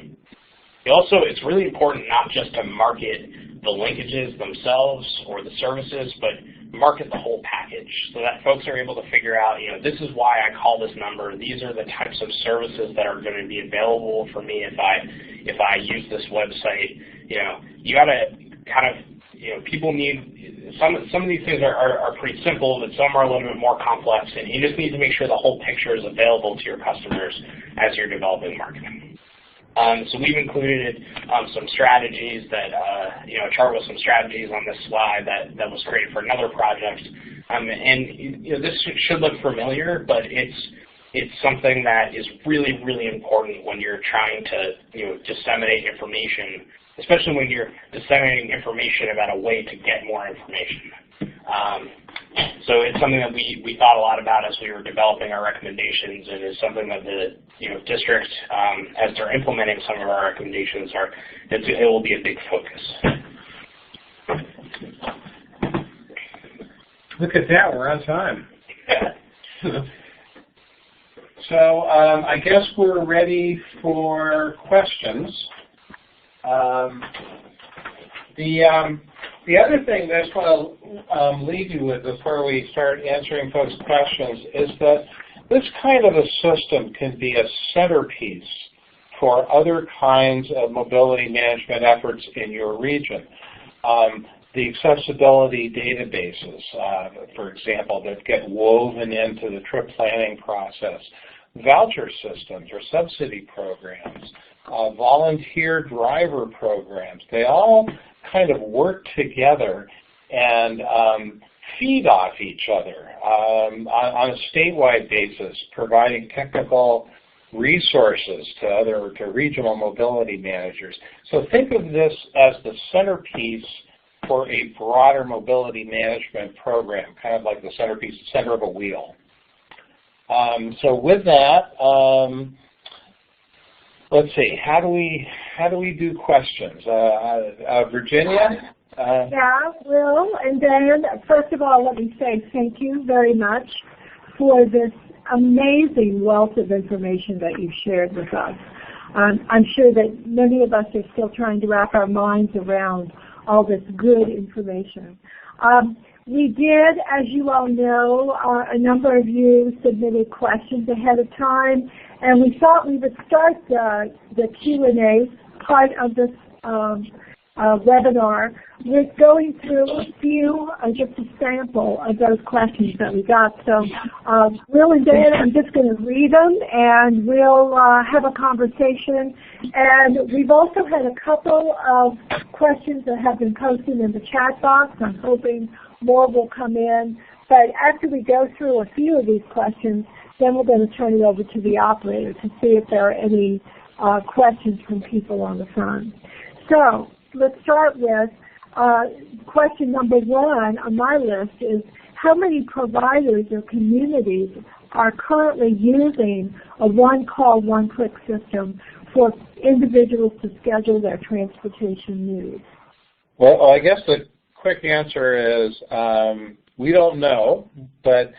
Also, it's really important not just to market the linkages themselves or the services, but market the whole package so that folks are able to figure out, this is why I call this number. These are the types of services that are going to be available for me if I use this website. You got to kind of, people need, some of these things are pretty simple, but some are a little bit more complex, and you just need to make sure the whole picture is available to your customers as you're developing marketing. So we've included some strategies that, a chart with some strategies on this slide that was created for another project. This should look familiar, but it's something that is really, really important when you're trying to disseminate information, especially when you're disseminating information about a way to get more information. So it's something that we thought a lot about as we were developing our recommendations, and is something that the district, as they're implementing some of our recommendations, it will be a big focus. Look at that, we're on time. So I guess we're ready for questions. The other thing that I just want to leave you with before we start answering folks' questions is that this kind of a system can be a centerpiece for other kinds of mobility management efforts in your region. The accessibility databases, for example, that get woven into the trip planning process, voucher systems or subsidy programs, volunteer driver programs, they all kind of work together and feed off each other on a statewide basis, providing technical resources to regional mobility managers. So think of this as the centerpiece for a broader mobility management program, kind of like the centerpiece, center of a wheel. So with that, let's see. How do we do questions? Virginia? Yeah, Will, and then first of all, let me say thank you very much for this amazing wealth of information that you've shared with us. I'm sure that many of us are still trying to wrap our minds around all this good information. We did, as you all know, a number of you submitted questions ahead of time, and we thought we would start the Q&A part of this webinar with going through a few, just a sample of those questions that we got. So Will and Dan, I'm just going to read them and we'll have a conversation. And we've also had a couple of questions that have been posted in the chat box. I'm hoping more will come in. But after we go through a few of these questions, then we're going to turn it over to the operator to see if there are any questions from people on the phone. So let's start with question number 1 on my list is how many providers or communities are currently using a one-call, one-click system for individuals to schedule their transportation needs? Well, I guess the quick answer is we don't know, but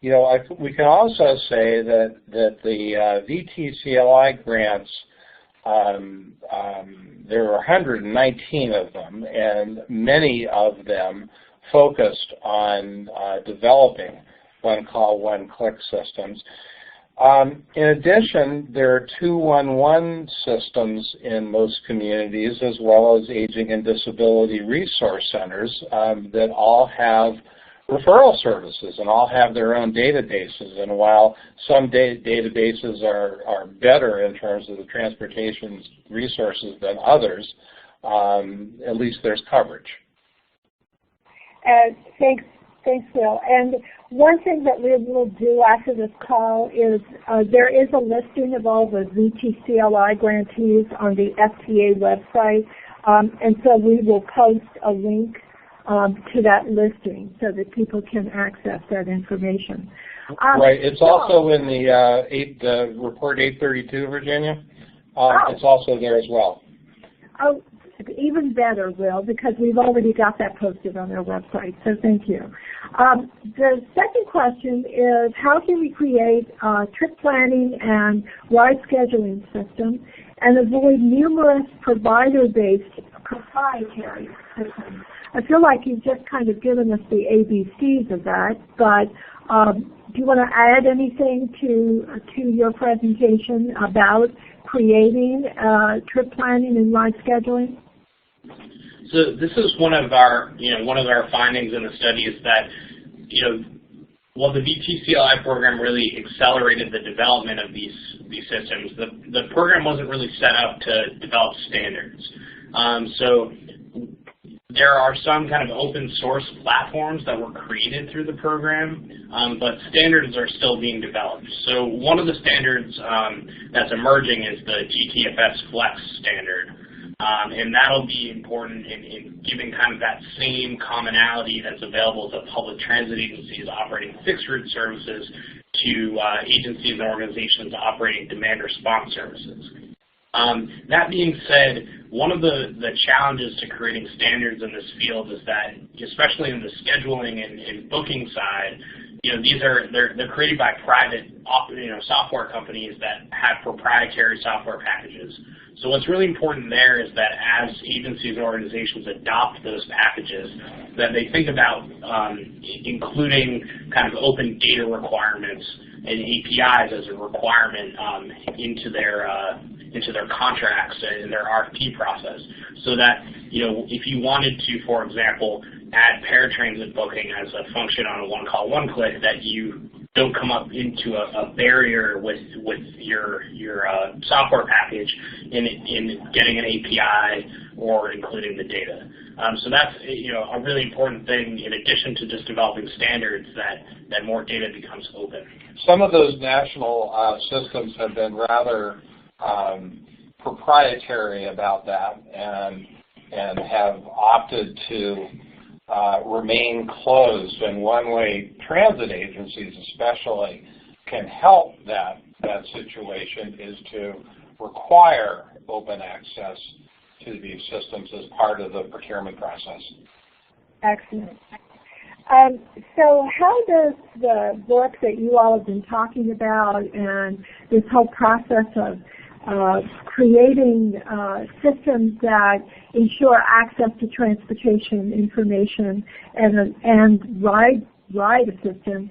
you know, we can also say that the VTCLI grants, there were 119 of them, and many of them focused on developing one-call, one-click systems. In addition, there are 211 systems in most communities, as well as aging and disability resource centers that all have referral services and all have their own databases. And while some databases are better in terms of the transportation resources than others, at least there's coverage. Thanks, Will. And one thing that we will do after this call is there is a listing of all the VTCLI grantees on the FTA website, and so we will post a link to that listing so that people can access that information. Right. It's also in the report 832, Virginia. It's also there as well. Oh, even better, Will, because we've already got that posted on our website, so thank you. The second question is how can we create a trip planning and ride scheduling system and avoid numerous provider-based proprietary systems? I feel like you've just kind of given us the ABCs of that, but do you want to add anything to your presentation about creating trip planning and ride scheduling? So this is one of our findings in the study is that, while the VTCLI program really accelerated the development of these systems, the program wasn't really set up to develop standards. So there are some kind of open source platforms that were created through the program, but standards are still being developed. So one of the standards that's emerging is the GTFS Flex standard. And that'll be important in giving kind of that same commonality that's available to public transit agencies operating fixed route services to agencies and organizations operating demand response services. That being said, one of the challenges to creating standards in this field is that, especially in the scheduling and booking side, they're created by private software companies that have proprietary software packages. So what's really important there is that as agencies and organizations adopt those packages, that they think about including kind of open data requirements and APIs as a requirement into their contracts and their RFP process, so that if you wanted to, for example, add paratransit booking as a function on a one-call, one-click, that you don't come up into a barrier with your software package in getting an API or including the data. So that's a really important thing in addition to just developing standards, that more data becomes open. Some of those national systems have been rather proprietary about that and have opted to remain closed. And one-way transit agencies especially can help that situation is to require open access to these systems as part of the procurement process. Excellent. So how does the work that you all have been talking about and this whole process of creating systems that ensure access to transportation information and ride assistance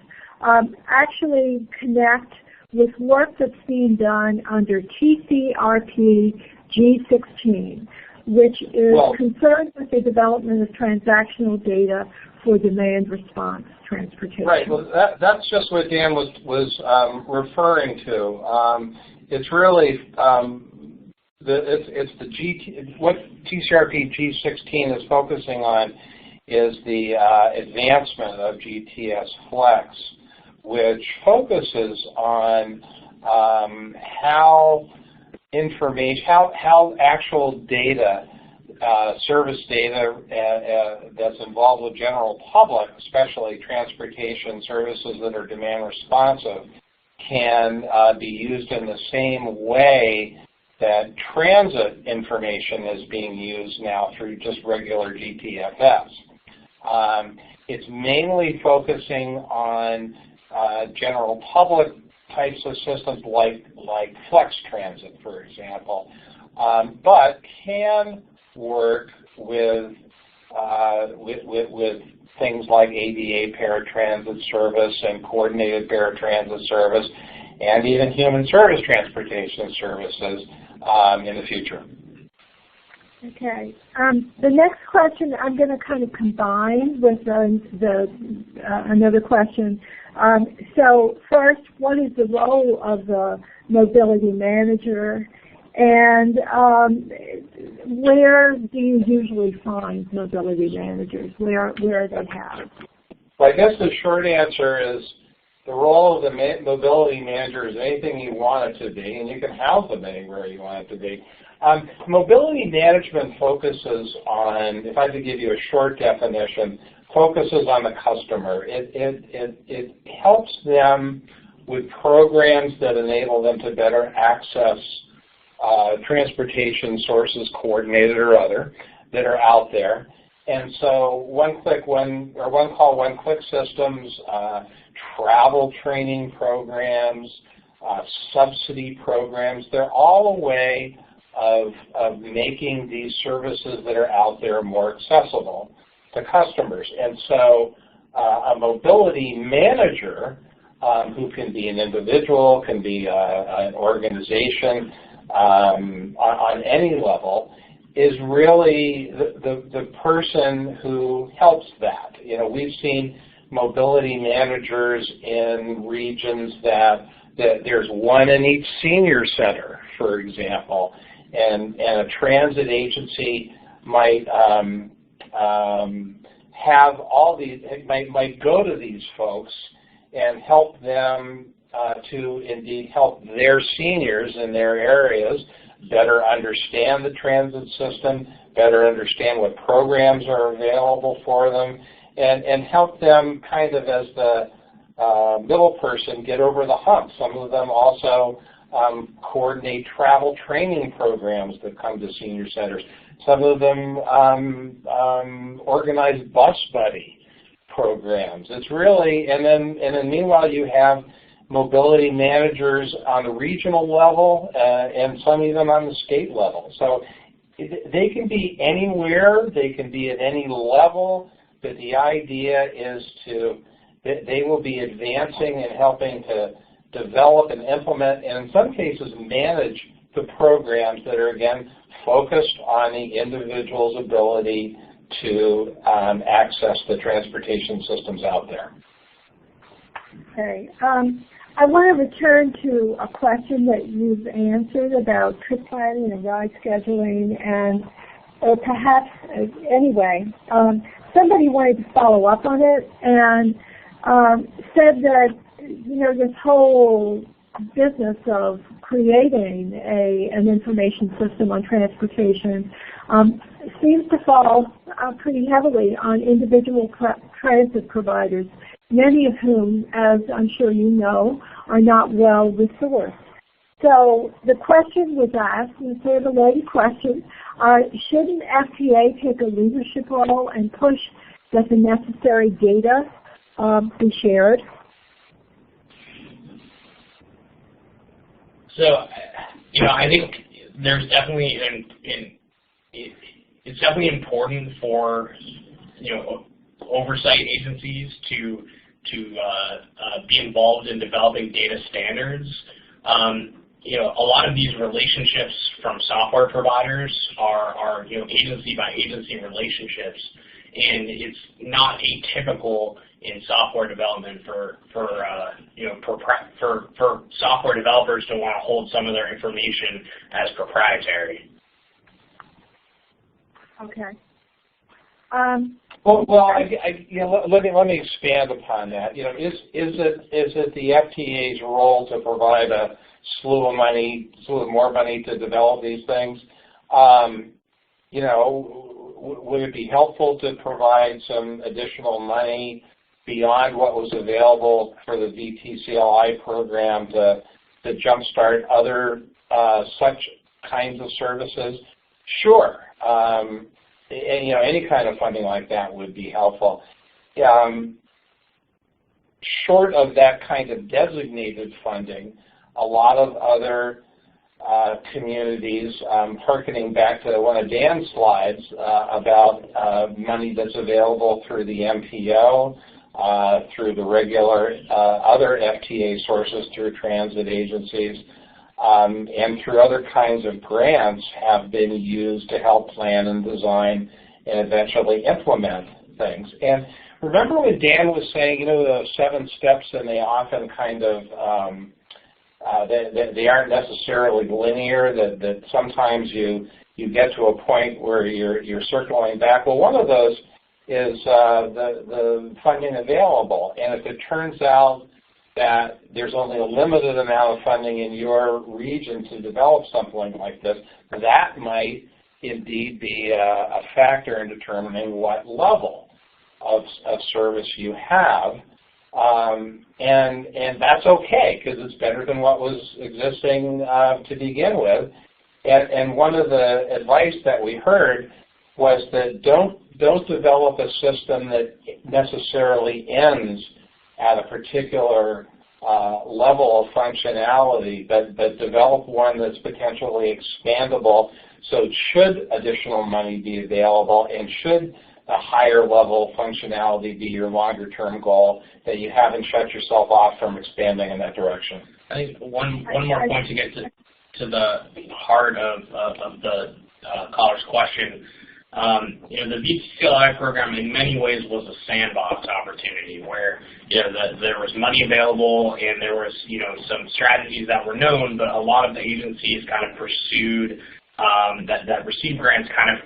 actually connect with work that's being done under TCRP G16, which is concerned with the development of transactional data for demand response transportation? Right. Well, that's just what Dan was referring to. It's really what TCRP G16 is focusing on is the advancement of GTS Flex, which focuses on how actual data, service data that's involved with general public, especially transportation services that are demand responsive, can be used in the same way that transit information is being used now through just regular GTFS. It's mainly focusing on general public types of systems like Flex Transit, for example, but can work with things like ADA paratransit service and coordinated paratransit service, and even human service transportation services in the future. Okay. The next question I'm going to kind of combine with another question. So first, what is the role of the mobility manager, and where do you usually find mobility managers? Where are they housed? Well, I guess the short answer is the role of the mobility manager is anything you want it to be, and you can house them anywhere you want it to be. Mobility management focuses on, if I could give you a short definition, focuses on the customer. It helps them with programs that enable them to better access transportation sources, coordinated or other, that are out there. And so one call, one click systems, travel training programs, subsidy programs, they're all a way of making these services that are out there more accessible to customers. And so a mobility manager, who can be an individual, can be an organization on any level, is really the person who helps that. You know, we've seen mobility managers in regions that there's one in each senior center, for example, and a transit agency might have all these, might go to these folks and help them to indeed help their seniors in their areas better understand the transit system, better understand what programs are available for them, and help them kind of as the middle person get over the hump. Some of them also coordinate travel training programs that come to senior centers. Some of them organize bus buddy programs. It's really, and then meanwhile you have mobility managers on the regional level and some even on the state level. So they can be anywhere, they can be at any level, but the idea is they will be advancing and helping to develop and implement, and in some cases manage the programs that are, again, focused on the individual's ability to access the transportation systems out there. Okay. I want to return to a question that you've answered about trip planning and ride scheduling, and perhaps, anyway, somebody wanted to follow up on it and said that, you know, this whole business of creating an information system on transportation seems to fall pretty heavily on individual transit providers, many of whom, as I'm sure you know, are not well resourced. So the question was asked, and sort of a loaded question, should an FTA take a leadership role and push that the necessary data be shared? So, I think there's definitely, it's definitely important for, oversight agencies to be involved in developing data standards. A lot of these relationships from software providers are agency by agency relationships, and it's not atypical in software development for software developers to want to hold some of their information as proprietary. Okay. Let me expand upon that. Is it the FTA's role to provide a slew of more money to develop these things? Would it be helpful to provide some additional money beyond what was available for the VTCLI program to jumpstart other such kinds of services? Sure. Any kind of funding like that would be helpful. Short of that kind of designated funding, a lot of other communities, hearkening back to one of Dan's slides about money that's available through the MPO, through the regular other FTA sources, through transit agencies, and through other kinds of grants, have been used to help plan and design and eventually implement things. And remember when Dan was saying, the 7 steps, and they often kind of, they aren't necessarily linear, that sometimes you get to a point where you're circling back. Well, one of those is the funding available. And if it turns out that there's only a limited amount of funding in your region to develop something like this, that might indeed be a factor in determining what level of service you have. And that's okay, because it's better than what was existing to begin with. And one of the advice that we heard was that don't develop a system that necessarily ends at a particular level of functionality, but develop one that's potentially expandable. So should additional money be available, and should a higher level functionality be your longer term goal, that you haven't shut yourself off from expanding in that direction. I think one more point to get to the heart of the caller's question. The VTCLI program in many ways was a sandbox opportunity where there was money available, and there was some strategies that were known, but a lot of the agencies kind of pursued that received grants kind of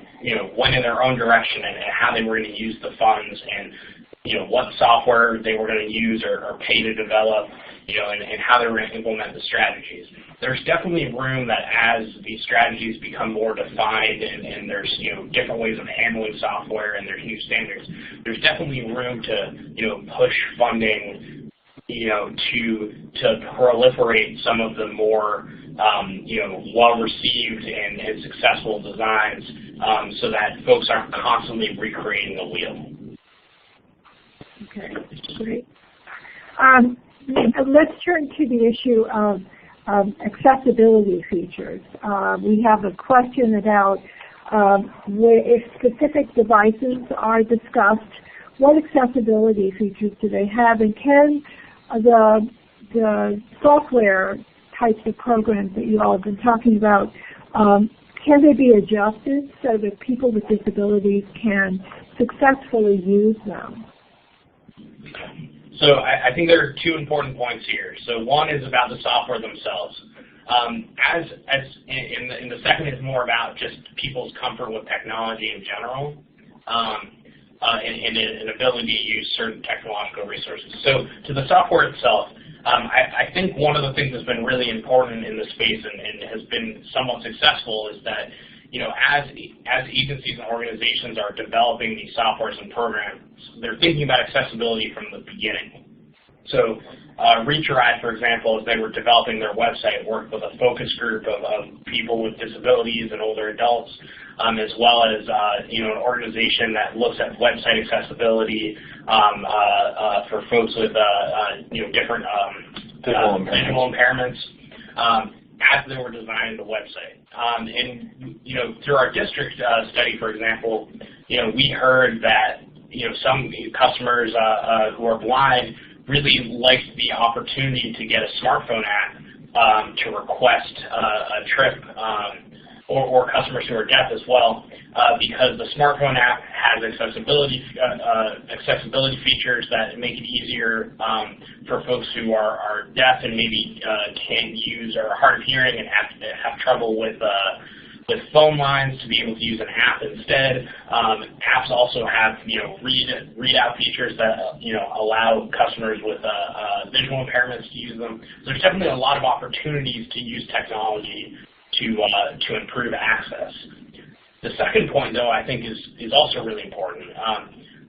went in their own direction and how they were going to use the funds, and what software they were going to use or pay to develop, and how they were going to implement the strategies. There's definitely room that as these strategies become more defined, and there's different ways of handling software, and there's new standards, there's definitely room to push funding to proliferate some of the more well-received and successful designs, so that folks aren't constantly recreating the wheel. Okay, great. Let's turn to the issue of accessibility features. We have a question about if specific devices are discussed, what accessibility features do they have, and can the software types of programs that you all have been talking about, can they be adjusted so that people with disabilities can successfully use them? So I think there are 2 important points here. So one is about the software themselves. And the second is more about just people's comfort with technology in general, and an ability to use certain technological resources. So to the software itself, I think one of the things that's been really important in this space and has been somewhat successful is that as agencies and organizations are developing these softwares and programs, they're thinking about accessibility from the beginning. So Reach a Ride, for example, as they were developing their website, worked with a focus group of people with disabilities and older adults, as well as an organization that looks at website accessibility for folks with different visual impairments. As they were designing the website. And through our district study, for example, we heard that some customers who are blind really liked the opportunity to get a smartphone app to request a trip, or customers who are deaf as well, because the smartphone app has accessibility features that make it easier for folks who are deaf and maybe can't use or are hard of hearing and have trouble with phone lines to be able to use an app instead. Apps also have readout features that allow customers with visual impairments to use them. So there's definitely a lot of opportunities to use technology to improve access. The second point, though, I think is also really important.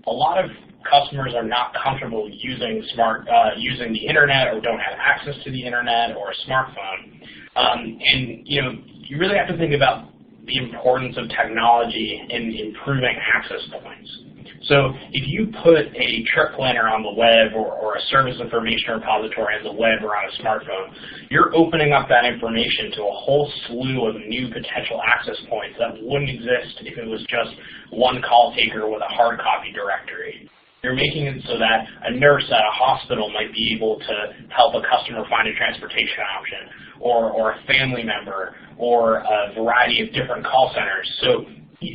A lot of customers are not comfortable using the internet, or don't have access to the internet or a smartphone. And you really have to think about the importance of technology in improving access points. So if you put a trip planner on the web, or a service information repository on the web or on a smartphone, you're opening up that information to a whole slew of new potential access points that wouldn't exist if it was just one call taker with a hard copy directory. You're making it so that a nurse at a hospital might be able to help a customer find a transportation option, or a family member, or a variety of different call centers. So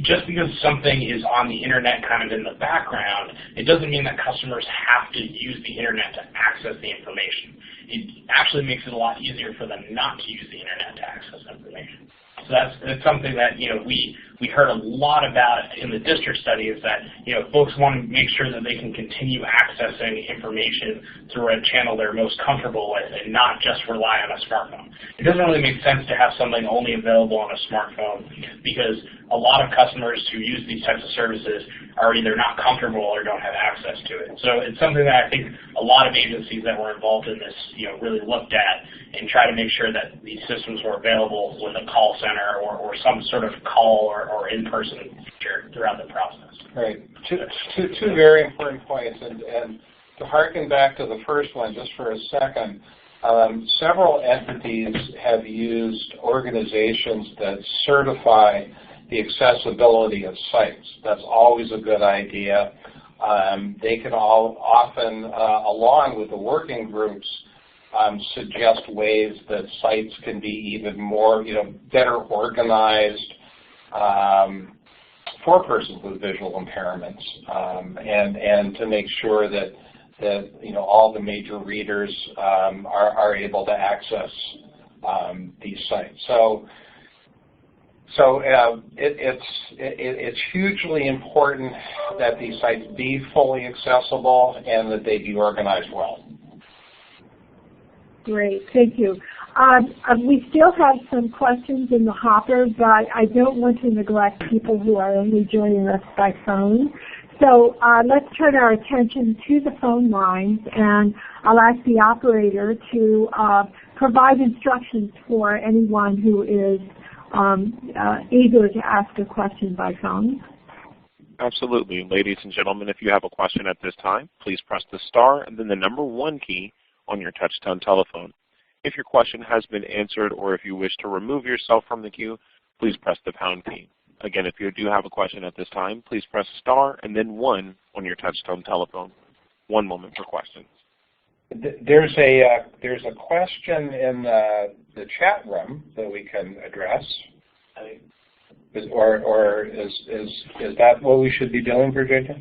just because something is on the internet kind of in the background, it doesn't mean that customers have to use the internet to access the information. It actually makes it a lot easier for them not to use the internet to access information. So that's something that we heard a lot about in the district study, is that folks want to make sure that they can continue accessing information through a channel they're most comfortable with, and not just rely on a smartphone. It doesn't really make sense to have something only available on a smartphone, because a lot of customers who use these types of services are either not comfortable or don't have access to it. So it's something that I think a lot of agencies that were involved in this really looked at, and try to make sure that these systems were available with a call center or some sort of call or in-person feature throughout the process. Right. Two very important points, and to harken back to the first one just for a second, several entities have used organizations that certify the accessibility of sites. That's always a good idea. They can all often, along with the working groups, suggest ways that sites can be even more, better organized for persons with visual impairments, and to make sure that all the major readers are able to access these sites. So it's hugely important that these sites be fully accessible and that they be organized well. Great, thank you. We still have some questions in the hopper, but I don't want to neglect people who are only joining us by phone. So let's turn our attention to the phone lines, and I'll ask the operator to provide instructions for anyone who is eager to ask a question by phone. Absolutely. Ladies and gentlemen, if you have a question at this time, please press the star and then the number 1 key on your touch-tone telephone. If your question has been answered, or if you wish to remove yourself from the queue, please press the pound key. Again, if you do have a question at this time, please press star and then 1 on your touch-tone telephone. One moment for questions. There's a question in the chat room that we can address. Or is that what we should be doing, Virginia?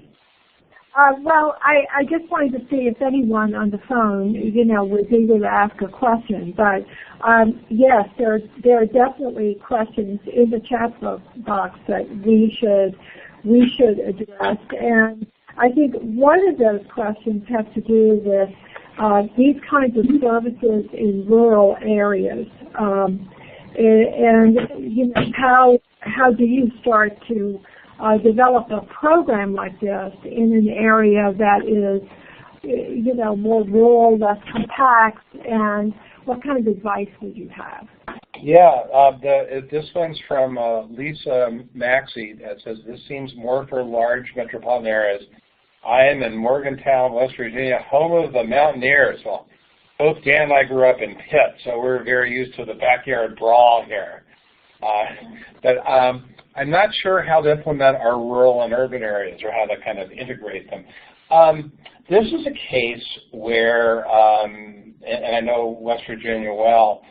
Well, I just wanted to see if anyone on the phone, was eager to ask a question. But yes, there are definitely questions in the chat box that we should address. And I think one of those questions has to do with these kinds of services in rural areas, and how do you start to develop a program like this in an area that is you know, more rural, less compact, and what kind of advice would you have? Yeah, this one's from Lisa Maxey that says, this seems more for large metropolitan areas. I am in Morgantown, West Virginia, home of the Mountaineers. Well, both Dan and I grew up in Pitt, so we're very used to the backyard brawl here. But I'm not sure how to implement our rural and urban areas or how to kind of integrate them. This is a case where, and I know West Virginia well,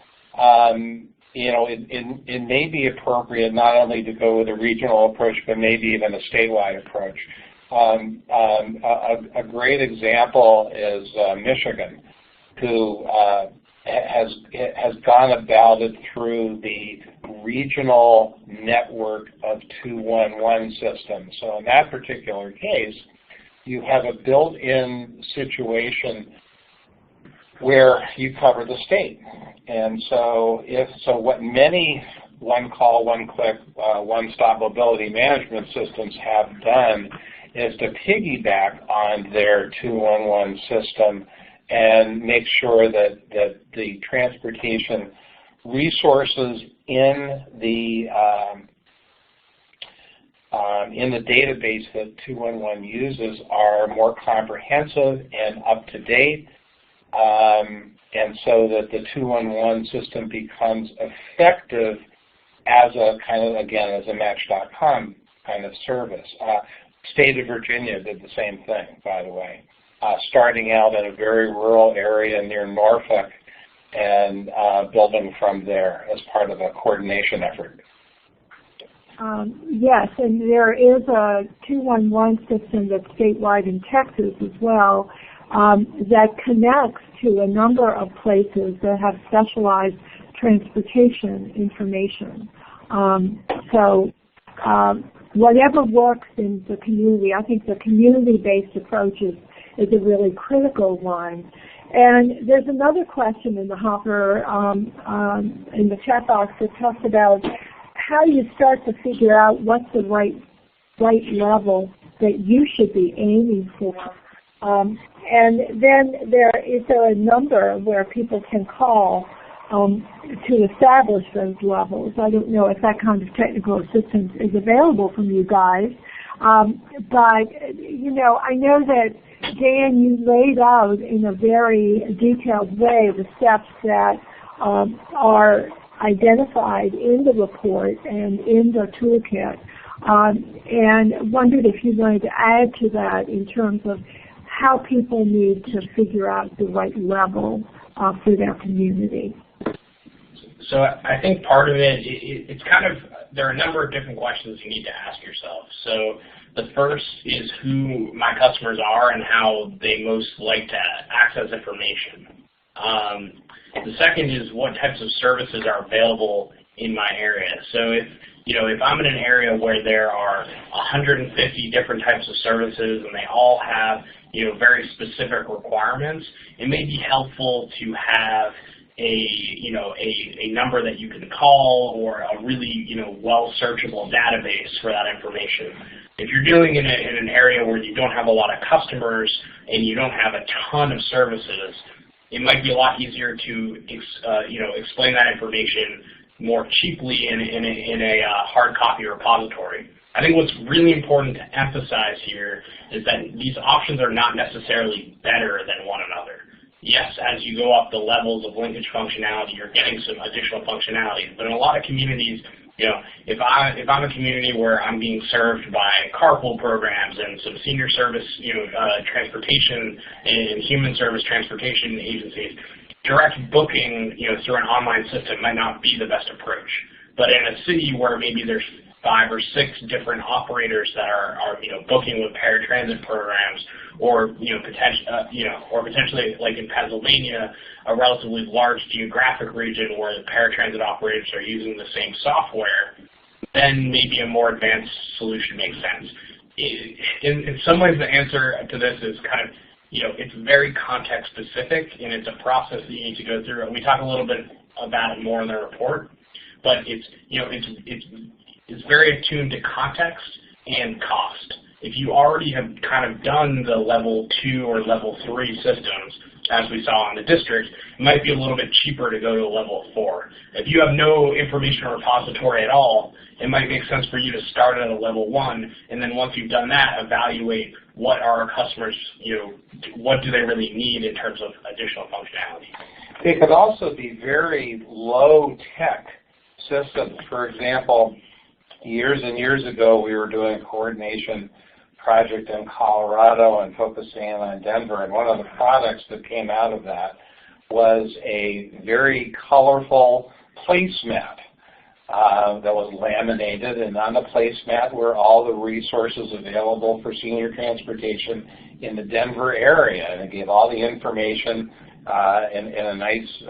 you know, it may be appropriate not only to go with a regional approach, but maybe even a statewide approach. A great example is Michigan, who has gone about it through the regional network of 211 systems. So in that particular case, you have a built-in situation where you cover the state. And so what many one-call, one-click, one-stop mobility management systems have done is to piggyback on their 211 system and make sure that the transportation resources in the database that 211 uses are more comprehensive and up to date, and so that the 211 system becomes effective as a kind of, again, as a Match.com kind of service. State of Virginia did the same thing, by the way, starting out in a very rural area near Norfolk and building from there as part of a coordination effort. Yes, and there is a 211 system that's statewide in Texas as well that connects to a number of places that have specialized transportation information. So whatever works in the community, I think the community-based approach is a really critical one. And there's another question in the hopper in the chat box that talks about how you start to figure out what's the right level that you should be aiming for. And then is there a number where people can call to establish those levels? I don't know if that kind of technical assistance is available from you guys. But, you know, I know that, Dan, you laid out in a very detailed way the steps that are identified in the report and in the toolkit, and wondered if you wanted to add to that in terms of how people need to figure out the right level for their community. So I think part of it, it's kind of, there are a number of different questions you need to ask yourself. So the first is who my customers are and how they most like to access information. The second is what types of services are available in my area. So if I'm in an area where there are 150 different types of services and they all have very specific requirements, it may be helpful to have a number that you can call or a really well searchable database for that information. If you're dealing in an area where you don't have a lot of customers and you don't have a ton of services, it might be a lot easier to explain that information more cheaply in a hard copy repository. I think what's really important to emphasize here is that these options are not necessarily better than one another. Yes, as you go up the levels of linkage functionality, you're getting some additional functionality. But in a lot of communities, if I'm a community where I'm being served by carpool programs and some senior service, transportation and human service transportation agencies, direct booking, through an online system might not be the best approach. But in a city where maybe there's 5 or 6 different operators that are booking with paratransit programs, or potentially like in Pennsylvania, a relatively large geographic region where the paratransit operators are using the same software, then maybe a more advanced solution makes sense. In some ways, the answer to this is kind of, it's very context specific, and it's a process that you need to go through. And we talk a little bit about it more in the report, but it's very attuned to context and cost. if you already have kind of done the level 2 or level 3 systems, as we saw in the district, it might be a little bit cheaper to go to a level 4. If you have no information repository at all, it might make sense for you to start at a level 1, and then once you've done that, evaluate what are our customers, what do they really need in terms of additional functionality. They could also be very low-tech systems. For example, years and years ago, we were doing a coordination project in Colorado and focusing on Denver, and one of the products that came out of that was a very colorful placemat that was laminated, and on the placemat were all the resources available for senior transportation in the Denver area, and it gave all the information in a nice,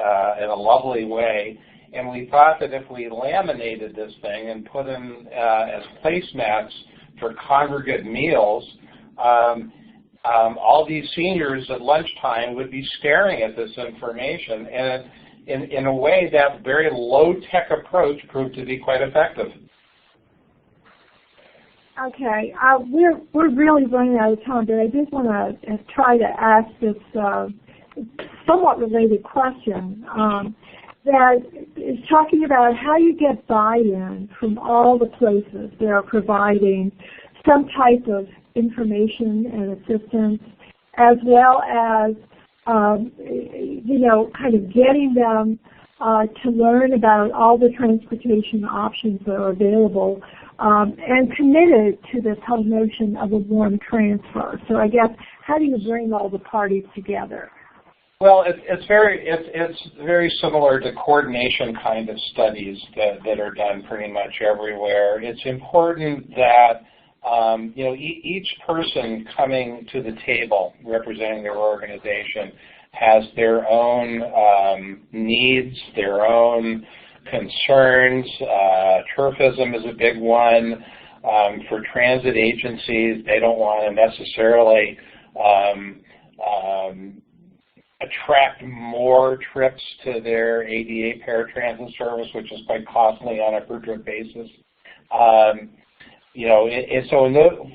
in a lovely way. And we thought that if we laminated this thing and put in as placemats for congregate meals, all these seniors at lunchtime would be staring at this information, and in a way that very low-tech approach proved to be quite effective. Okay, we're really running out of time, but I just want to try to ask this somewhat related question that is talking about how you get buy-in from all the places that are providing some type of information and assistance, as well as kind of getting them to learn about all the transportation options that are available, and committed to this whole notion of a warm transfer. So I guess, how do you bring all the parties together? Well, it's very similar to coordination kind of studies that are done pretty much everywhere. It's important that each person coming to the table representing their organization has their own needs, their own concerns. Turfism is a big one. For transit agencies, they don't want to necessarily attract more trips to their ADA paratransit service, which is quite costly on a per trip basis.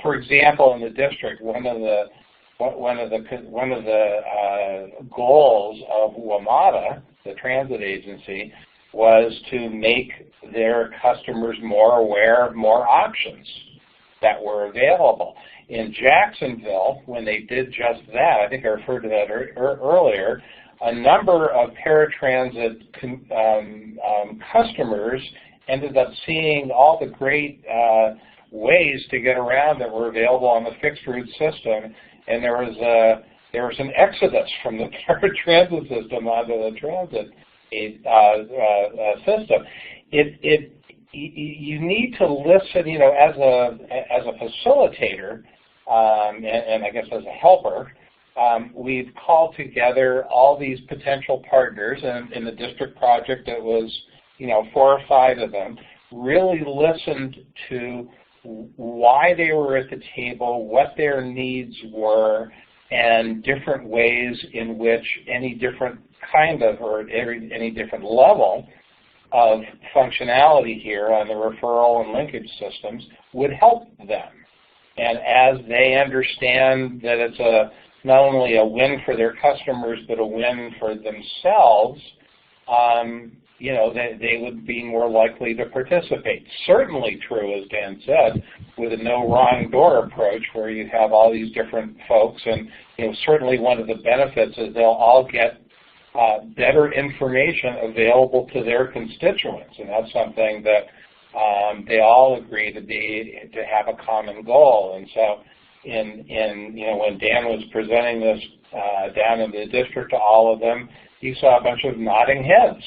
For example, in the district, one of the goals of WMATA, the transit agency, was to make their customers more aware of more options that were available. In Jacksonville, when they did just that, I think I referred to that earlier, a number of paratransit customers ended up seeing all the great ways to get around that were available on the fixed route system, and there was an exodus from the paratransit system onto the transit system. You need to listen, as a facilitator, and I guess as a helper, we've called together all these potential partners, and in the district project it was, 4 or 5 of them, really listened to why they were at the table, what their needs were, and different ways in which any different kind of, or any different level of functionality here on the referral and linkage systems would help them. And as they understand that it's not only a win for their customers, but a win for themselves, they would be more likely to participate. Certainly true, as Dan said, with a no wrong door approach where you have all these different folks, and certainly one of the benefits is they'll all get better information available to their constituents, and that's something that they all agree to have a common goal. And so, when Dan was presenting this down in the district to all of them, you saw a bunch of nodding heads.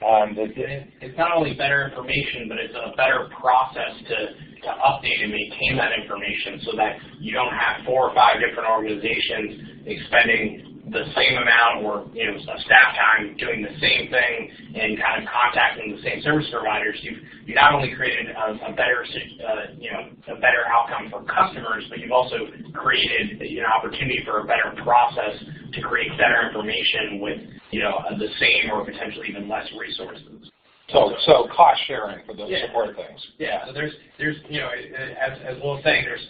It's not only better information, but it's a better process to update and maintain that information so that you don't have 4 or 5 different organizations expending the same amount or a staff time doing the same thing and kind of contacting the same service providers. You not only created a better outcome for customers, but you've also created an opportunity for a better process to create better information with the same or potentially even less resources. So cost sharing for those support things. Yeah. So there's as Will was saying, there's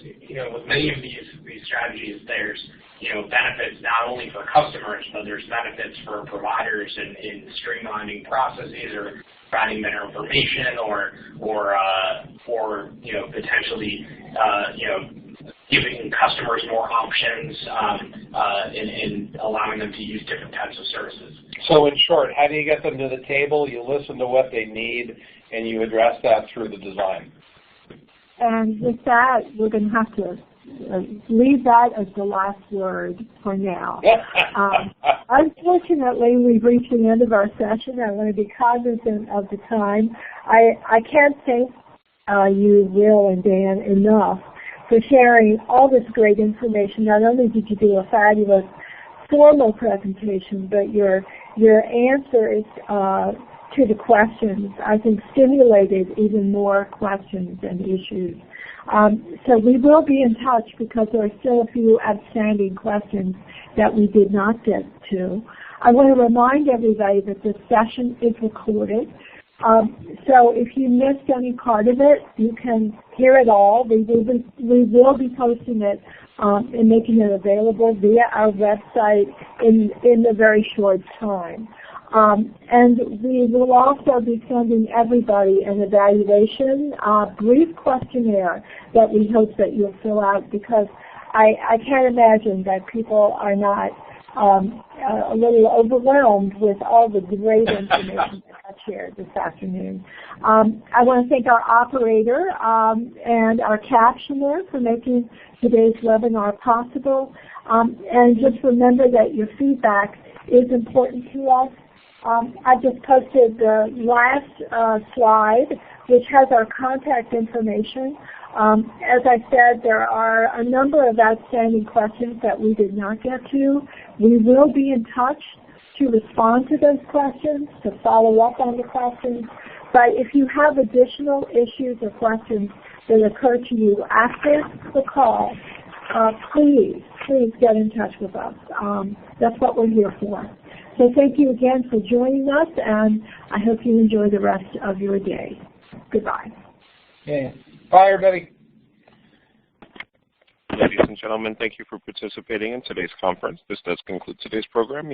with many of these strategies, there's benefits not only for customers, but there's benefits for providers in streamlining processes or providing better information or potentially giving customers more options in allowing them to use different types of services. So in short, how do you get them to the table? You listen to what they need, and you address that through the design. And with that, we're going to have to leave that as the last word for now. Unfortunately, we've reached the end of our session. I want to be cognizant of the time. I can't thank you, Will and Dan, enough for sharing all this great information. Not only did you do a fabulous formal presentation, but your answers to the questions, I think, stimulated even more questions and issues. So we will be in touch because there are still a few outstanding questions that we did not get to. I want to remind everybody that this session is recorded. So if you missed any part of it, you can hear it all. We will be posting it and making it available via our website in a very short time. And we will also be sending everybody an evaluation, brief questionnaire that we hope that you'll fill out, because I can't imagine that people are not a little overwhelmed with all the great information that I've shared this afternoon. I want to thank our operator and our captioner for making today's webinar possible. And just remember that your feedback is important to us. I just posted the last slide, which has our contact information. As I said, there are a number of outstanding questions that we did not get to. We will be in touch to respond to those questions, to follow up on the questions. But if you have additional issues or questions that occur to you after the call, please get in touch with us. That's what we're here for. So thank you again for joining us, and I hope you enjoy the rest of your day. Goodbye. Yeah. Bye, everybody. Ladies and gentlemen, thank you for participating in today's conference. This does conclude today's program.